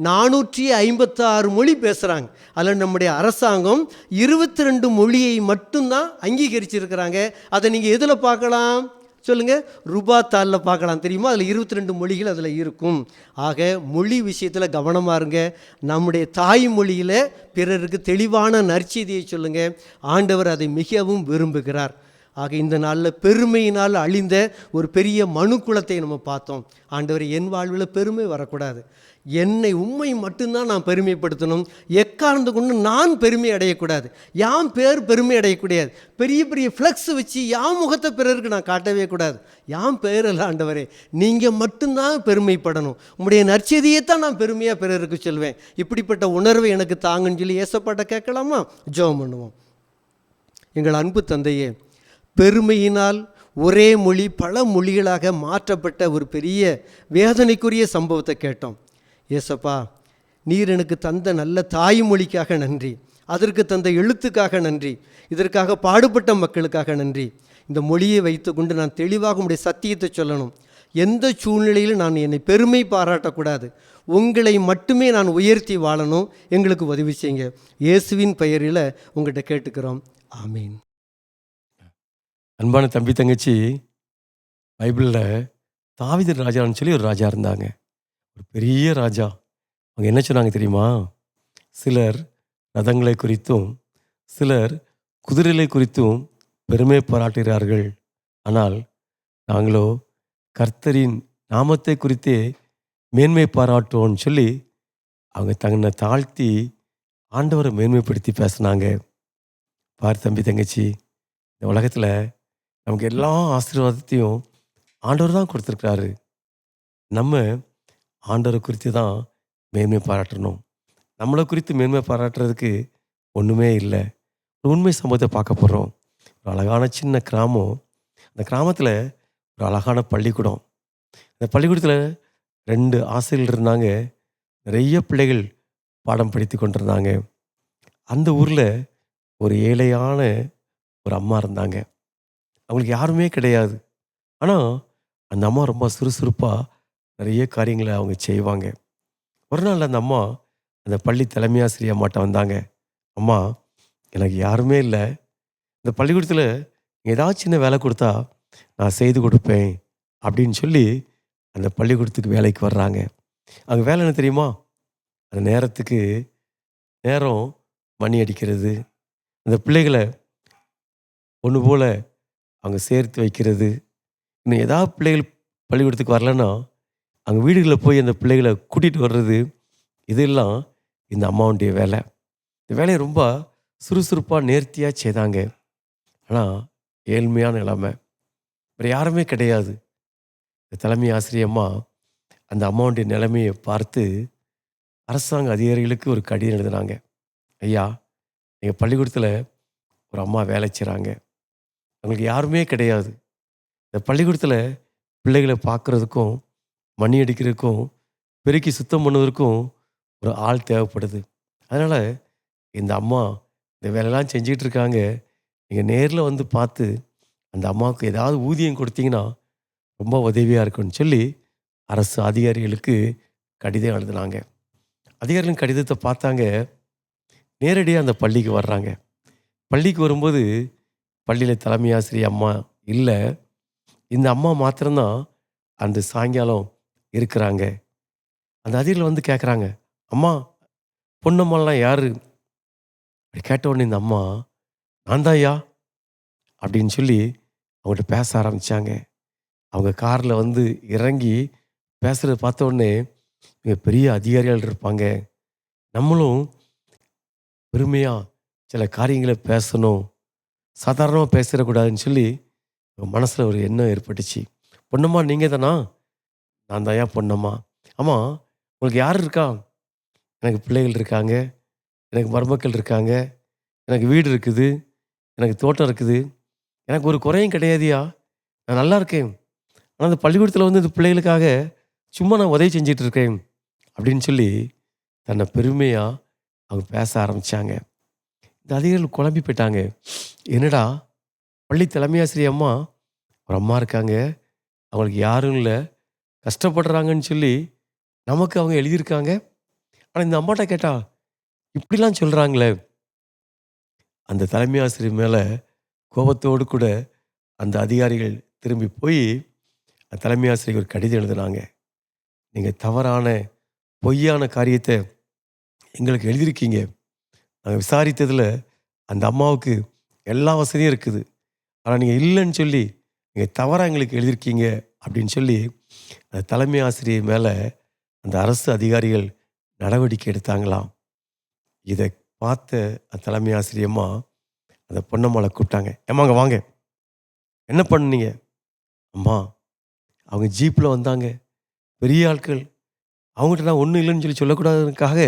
456 மொழி பேசுகிறாங்க. அதில் நம்முடைய அரசாங்கம் 22 மொழியை மட்டும்தான் அங்கீகரிச்சிருக்கிறாங்க. அதை நீங்கள் எதில் பார்க்கலாம் சொல்லுங்கள்? ரூபா தாளில் பார்க்கலாம், தெரியுமா? அதில் 22 மொழிகள் அதில் இருக்கும். ஆக மொழி விஷயத்தில் கவனமாக இருங்க. நம்முடைய தாய்மொழியில் பிறருக்கு தெளிவான நற்செய்தியை சொல்லுங்கள். ஆண்டவர் அதை மிகவும் விரும்புகிறார். ஆக இந்த நாளில் பெருமையினால் அழிந்த ஒரு பெரிய மனு குலத்தை நம்ம பார்த்தோம். ஆண்டவர், என் வாழ்வில் பெருமை வரக்கூடாது, என்னை உண்மை மட்டும்தான் நான் பெருமைப்படுத்தணும், எக்காரணத்தை கொண்டு நான் பெருமை அடையக்கூடாது, யான் பேர் பெருமை அடையக்கூடாது, பெரிய பெரிய ஃப்ளெக்ஸ் வச்சு யான் முகத்தை பிறருக்கு நான் காட்டவே கூடாது. யான் பேரில் ஆண்டவரே நீங்கள் மட்டும்தான் பெருமைப்படணும், உங்களுடைய நற்செய்தியைத்தான் நான் பெருமையாக பிறருக்கு சொல்வேன். இப்படிப்பட்ட உணர்வை எனக்கு தாங்கன்னு சொல்லி ஏசப்பாட்ட கேட்கலாமா? ஜெபம் பண்ணுவோம். எங்கள் அன்பு தந்தையே, பெருமையினால் ஒரே மொழி பல மொழிகளாக மாற்றப்பட்ட ஒரு பெரிய வேதனைக்குரிய சம்பவத்தை கேட்டோம். ஏசப்பா, நீர் எனக்கு தந்த நல்ல தாய்மொழிக்காக நன்றி, அதற்கு தந்த எழுத்துக்காக நன்றி, இதற்காக பாடுபட்ட மக்களுக்காக நன்றி. இந்த மொழியை வைத்துக்கொண்டு நான் தெளிவாக உங்களுடைய சத்தியத்தை சொல்லணும். எந்த சூழ்நிலையிலும் நான் என்னை பெருமை பாராட்டக்கூடாது, உங்களை மட்டுமே நான் உயர்த்தி வாழணும். எங்களுக்கு உதவி செய்யுங்க. இயேசுவின் பெயரில் உங்கள்கிட்ட கேட்டுக்கிறோம். ஆமீன். அன்பான தம்பி தங்கச்சி, பைபிளில் தாவீது ராஜான்னு சொல்லி ஒரு ராஜா இருந்தாங்க, ஒரு பெரிய ராஜா. அவங்க என்ன சொன்னாங்க தெரியுமா? சிலர் ரதங்களை குறித்தும் சிலர் குதிரைகளை குறித்தும் பெருமை பாராட்டுகிறார்கள், ஆனால் நாங்களோ கர்த்தரின் நாமத்தை குறித்தே மேன்மை பாராட்டுவோன்னு சொல்லி அவங்க தன்னை தாழ்த்தி ஆண்டவரை மேன்மைப்படுத்தி பேசினாங்க. பார் தம்பி தங்கச்சி, இந்த உலகத்தில் நமக்கு எல்லா ஆசீர்வாதத்தையும் ஆண்டவர் தான் கொடுத்துருக்கிறாரு. நம்ம ஆண்டவரை குறித்து தான் மேன்மை பாராட்டணும். நம்மளை குறித்து மேன்மை பாராட்டுறதுக்கு ஒன்றுமே இல்லை. ஒரு உண்மை சம்பவத்தை பார்க்க போகிறோம். ஒரு அழகான சின்ன கிராமம். அந்த கிராமத்தில் ஒரு அழகான பள்ளிக்கூடம். அந்த பள்ளிக்கூடத்தில் 2 ஆசிரியர்கள் இருந்தாங்க. நிறைய பிள்ளைகள் பாடம் படித்து கொண்டிருந்தாங்க. அந்த ஊரில் ஒரு ஏழையான ஒரு அம்மா இருந்தாங்க. அவங்களுக்கு யாருமே கிடையாது. ஆனால் அந்த அம்மா ரொம்ப சுறுசுறுப்பாக நிறைய காரியங்களை அவங்க செய்வாங்க. ஒரு நாள் அந்த அம்மா அந்த பள்ளி தலைமை ஆசிரியர் அம்மாட்ட வந்தாங்க. அம்மா, எனக்கு யாருமே இல்லை, இந்த பள்ளிக்கூடத்தில் ஏதாச்சும் சின்ன வேலை கொடுத்தா நான் செய்து கொடுப்பேன் அப்படின்னு சொல்லி அந்த பள்ளிக்கூடத்துக்கு வேலைக்கு வர்றாங்க. அங்கே வேலை என்ன தெரியுமா? அந்த நேரத்துக்கு நேரம் மணி அடிக்கிறது, அந்த பிள்ளைகளை ஒன்று போல் அவங்க சேர்த்து வைக்கிறது. இன்னும் ஏதாவது பிள்ளைகள் பள்ளிக்கூடத்துக்கு வரலன்னா அங்கே வீடுகளில் போய் அந்த பிள்ளைகளை கூட்டிகிட்டு வர்றது, இதெல்லாம் இந்த அம்மாவுடைய வேலை. இந்த வேலையை ரொம்ப சுறுசுறுப்பாக நேர்த்தியாக செய்தாங்க. ஆனால் ஏழ்மையான நிலைமை, வேறு யாருமே கிடையாது. இந்த தலைமை ஆசிரியம்மா அந்த அம்மாவுடைய நிலைமையை பார்த்து அரசாங்க அதிகாரிகளுக்கு ஒரு கடிதம் எழுதினாங்க. ஐயா, எங்கள் பள்ளிக்கூடத்தில் ஒரு அம்மா வேலை செய்கிறாங்க, அவங்களுக்கு யாருமே கிடையாது. இந்த பள்ளிக்கூடத்தில் பிள்ளைகளை பார்க்குறதுக்கும் மணி அடிக்கிறதுக்கும் பெருக்கி சுத்தம் பண்ணுவதற்கும் ஒரு ஆள் தேவைப்படுது. அதனால் இந்த அம்மா இந்த வேலையெல்லாம் செஞ்சுக்கிட்டு இருக்காங்க, நீங்கள் நேரில் வந்து பார்த்து அந்த அம்மாவுக்கு ஏதாவது ஊதியம் கொடுத்தீங்கன்னா ரொம்ப உதவியாக இருக்குன்னு சொல்லி அரசு அதிகாரிகளுக்கு கடிதம் எழுதினாங்க. அதிகாரிகளின் கடிதத்தை பார்த்தாங்க. நேரடியாக அந்த பள்ளிக்கு வர்றாங்க. பள்ளிக்கு வரும்போது பள்ளியில் தலைமை ஆசிரியர் அம்மா இல்லை, இந்த அம்மா மாத்திரம்தான் அந்த சாயங்காலம் இருக்கிறாங்க. அந்த அதிகாரிகள் வந்து கேட்குறாங்க, அம்மா, பொண்ணம்மாலாம் யார்? அப்படி கேட்ட உடனே இந்த அம்மா, நான் தான் ஐயா அப்படின்னு சொல்லி அவங்கள்ட்ட பேச ஆரம்பித்தாங்க. அவங்க காரில் வந்து இறங்கி பேசுகிறத பார்த்த உடனே இங்கே பெரிய அதிகாரிகள் இருப்பாங்க, நம்மளும் பெருமையாக சில காரியங்களை பேசணும், சாதாரணமாக பேசிடக்கூடாதுன்னு சொல்லி மனசில் ஒரு எண்ணம் ஏற்பட்டுச்சு. பொன்னம்மா நீங்கள் தானா? நான் தாயா பொன்னம்மா. ஆமாம், உங்களுக்கு யார் இருக்கா? எனக்கு பிள்ளைகள் இருக்காங்க, எனக்கு மருமக்கள் இருக்காங்க, எனக்கு வீடு இருக்குது, எனக்கு தோட்டம் இருக்குது, எனக்கு ஒரு குறையும் கிடையாதுயா, நான் நல்லா இருக்கேன். ஆனால் அந்த பள்ளிக்கூடத்தில் வந்து இந்த பிள்ளைகளுக்காக சும்மா நான் உதவி செஞ்சிட்டு இருக்கேன் அப்படின்னு சொல்லி தன்னை பெருமையாக அவங்க பேச ஆரம்பித்தாங்க. இந்த அதிகாரிகள் குழம்பி போயிட்டாங்க. என்னடா, பள்ளி தலைமை ஆசிரியர் அம்மா ஒரு அம்மா இருக்காங்க, அவங்களுக்கு யாரும் இல்லை, கஷ்டப்படுறாங்கன்னு சொல்லி நமக்கு அவங்க எழுதியிருக்காங்க. ஆனால் இந்த அம்மாட்ட கேட்டா இப்படிலாம் சொல்கிறாங்களே. அந்த தலைமை ஆசிரியர் மேலே கோபத்தோடு கூட அந்த அதிகாரிகள் திரும்பி போய் அந்த தலைமை ஆசிரியர் ஒரு கடிதம் எழுதுனாங்க. நீங்கள் தவறான பொய்யான காரியத்தை எங்களுக்கு எழுதியிருக்கீங்க. நாங்கள் விசாரித்ததில் அந்த அம்மாவுக்கு எல்லா வசதியும் இருக்குது, ஆனால் நீங்கள் இல்லைன்னு சொல்லி நீங்கள் தவறாக எங்களுக்கு எழுதியிருக்கீங்க அப்படின்னு சொல்லி அந்த தலைமை ஆசிரியர் மேலே அந்த அரசு அதிகாரிகள் நடவடிக்கை எடுத்தாங்களாம். இதை பார்த்த அந்த தலைமை ஆசிரியம்மா அந்த பொன்னம்மாவை கூப்பிட்டாங்க. ஏம்மாங்க வாங்க, என்ன பண்ணீங்க? அம்மா, அவங்க ஜீப்பில் வந்தாங்க, பெரிய ஆட்கள், அவங்ககிட்ட நான் ஒன்றும் இல்லைன்னு சொல்லி சொல்லக்கூடாதுக்காக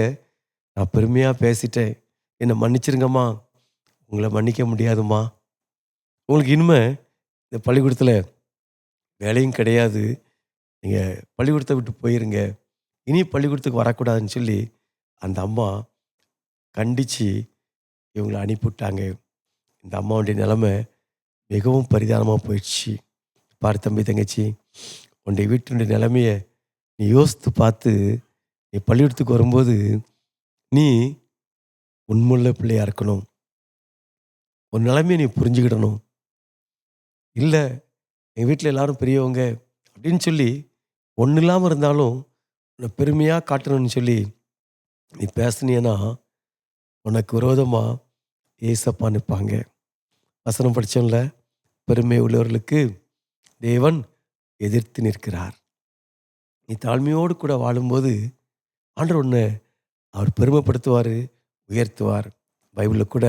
நான் பெருமையாக பேசிட்டேன், என்னை மன்னிச்சிருங்கம்மா. உங்களை மன்னிக்க முடியாதும்மா, உங்களுக்கு இனிமே இந்த பள்ளிக்கூடத்தில் வேலையும் கிடையாது, நீங்கள் பள்ளிக்கூடத்தை விட்டு போயிருங்க, இனி பள்ளிக்கூடத்துக்கு வரக்கூடாதுன்னு சொல்லி அந்த அம்மா கண்டித்து இவங்களை அனுப்பிவிட்டாங்க. இந்த அம்மாவுடைய நிலைமை மிகவும் பரிதானமாக போயிடுச்சு. பாரு தம்பி, தங்கச்சி, உன்னுடைய வீட்டினுடைய நிலைமையை நீ யோசித்து பார்த்து, நீ பள்ளிக்கூடத்துக்கு வரும்போது நீ உண்மையுள்ள பிள்ளையாக இருக்கணும், ஒரு நிலைமையை நீ புரிஞ்சுக்கிடணும். இல்லை எங்கள் வீட்டில் எல்லாரும் பெரியவங்க அப்படின்னு சொல்லி ஒன்றும் இல்லாமல் இருந்தாலும் உன்னை பெருமையாக காட்டணும்னு சொல்லி நீ பேசுனீன்னா உனக்கு விரோதமாக ஏசப்பா நிற்பாங்க. வசனம் படித்தோம்ல, பெருமை உள்ளவர்களுக்கு தேவன் எதிர்த்து நிற்கிறார். நீ தாழ்மையோடு கூட வாழும்போது ஆண்டவர் உன்னை அவர் பெருமைப்படுத்துவார், உயர்த்துவார். பைபிளில் கூட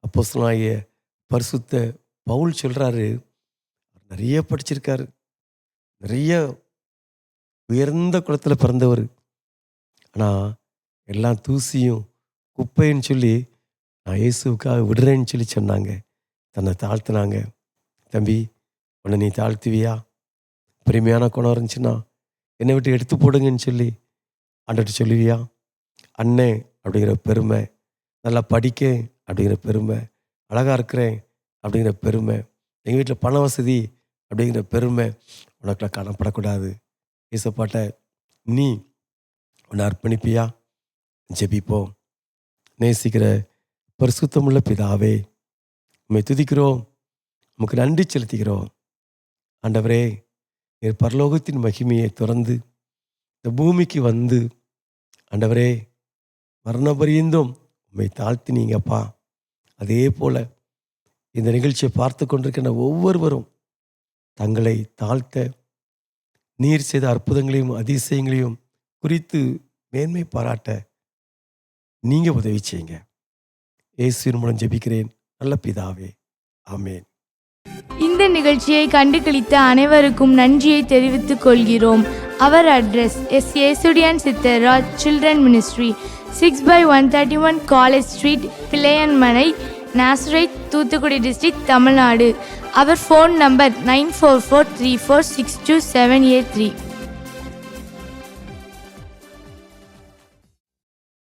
அப்போஸ்தலனாகிய பரிசுத்த பவுல் சொல்கிறாரு, நிறைய படிச்சிருக்காரு, நிறைய உயர்ந்த குலத்தில் பிறந்தவர், ஆனால் எல்லாம் தூசியும் குப்பைன்னு சொல்லி நான் இயேசுவுக்காக விடுறேன்னு சொல்லி சொன்னாங்க. தன்னை தாழ்த்தினாங்க. தம்பி, உன்னை நீ தாழ்த்துவியா? பெருமையான குணம் இருந்துச்சுன்னா என்னை விட்டு எடுத்து போடுங்கன்னு சொல்லி ஆண்டவர்கிட்ட சொல்லுவியா? அண்ணே அப்படிங்கிற பெருமை, நல்லா படிக்க அப்படிங்கிற பெருமை, அழகாக இருக்கிறேன் அப்படிங்கிற பெருமை, எங்கள் வீட்டில் பண வசதி அப்படிங்கிற பெருமை உனக்குலாம் காணப்படக்கூடாது. ஏசப்பாட்ட நீ உன்னை அர்ப்பணிப்பியா? ஜெபிப்போம். நேசிக்கிற பரிசுத்தமுள்ள பிதாவே, உம்மை துதிக்கிறோம், உமக்கு நன்றி செலுத்துகிறோம். ஆண்டவரே, நீர் பரலோகத்தின் மகிமையை துறந்து இந்த பூமிக்கு வந்து ஆண்டவரே மரணபரியந்தும் உம்மை தாழ்த்தினீங்கப்பா. அதே போல் இந்த நிகழ்ச்சியை பார்த்து கொண்டிருக்கிற ஒவ்வொருவரும் தங்களை தாழ்த்த, நீர் செய்த அற்புதங்களையும் அதிசயங்களையும் குறித்து மேன்மை பாராட்ட நீங்கள் உதவி செய்யுங்க. இயேசுவின் மூலம் ஜெபிக்கிறேன் நல்ல பிதாவே, ஆமேன். இந்த நிகழ்ச்சியை கண்டுகளித்த அனைவருக்கும் நன்றியை தெரிவித்துக் கொள்கிறோம். அவர் address S Yesudian Siddharaj children ministry, 6/131 college street, Pillaiyanmanai, Nazareth, Thoothukudi district, Tamil Nadu. அவர் ஃபோன் நம்பர் 9443462783.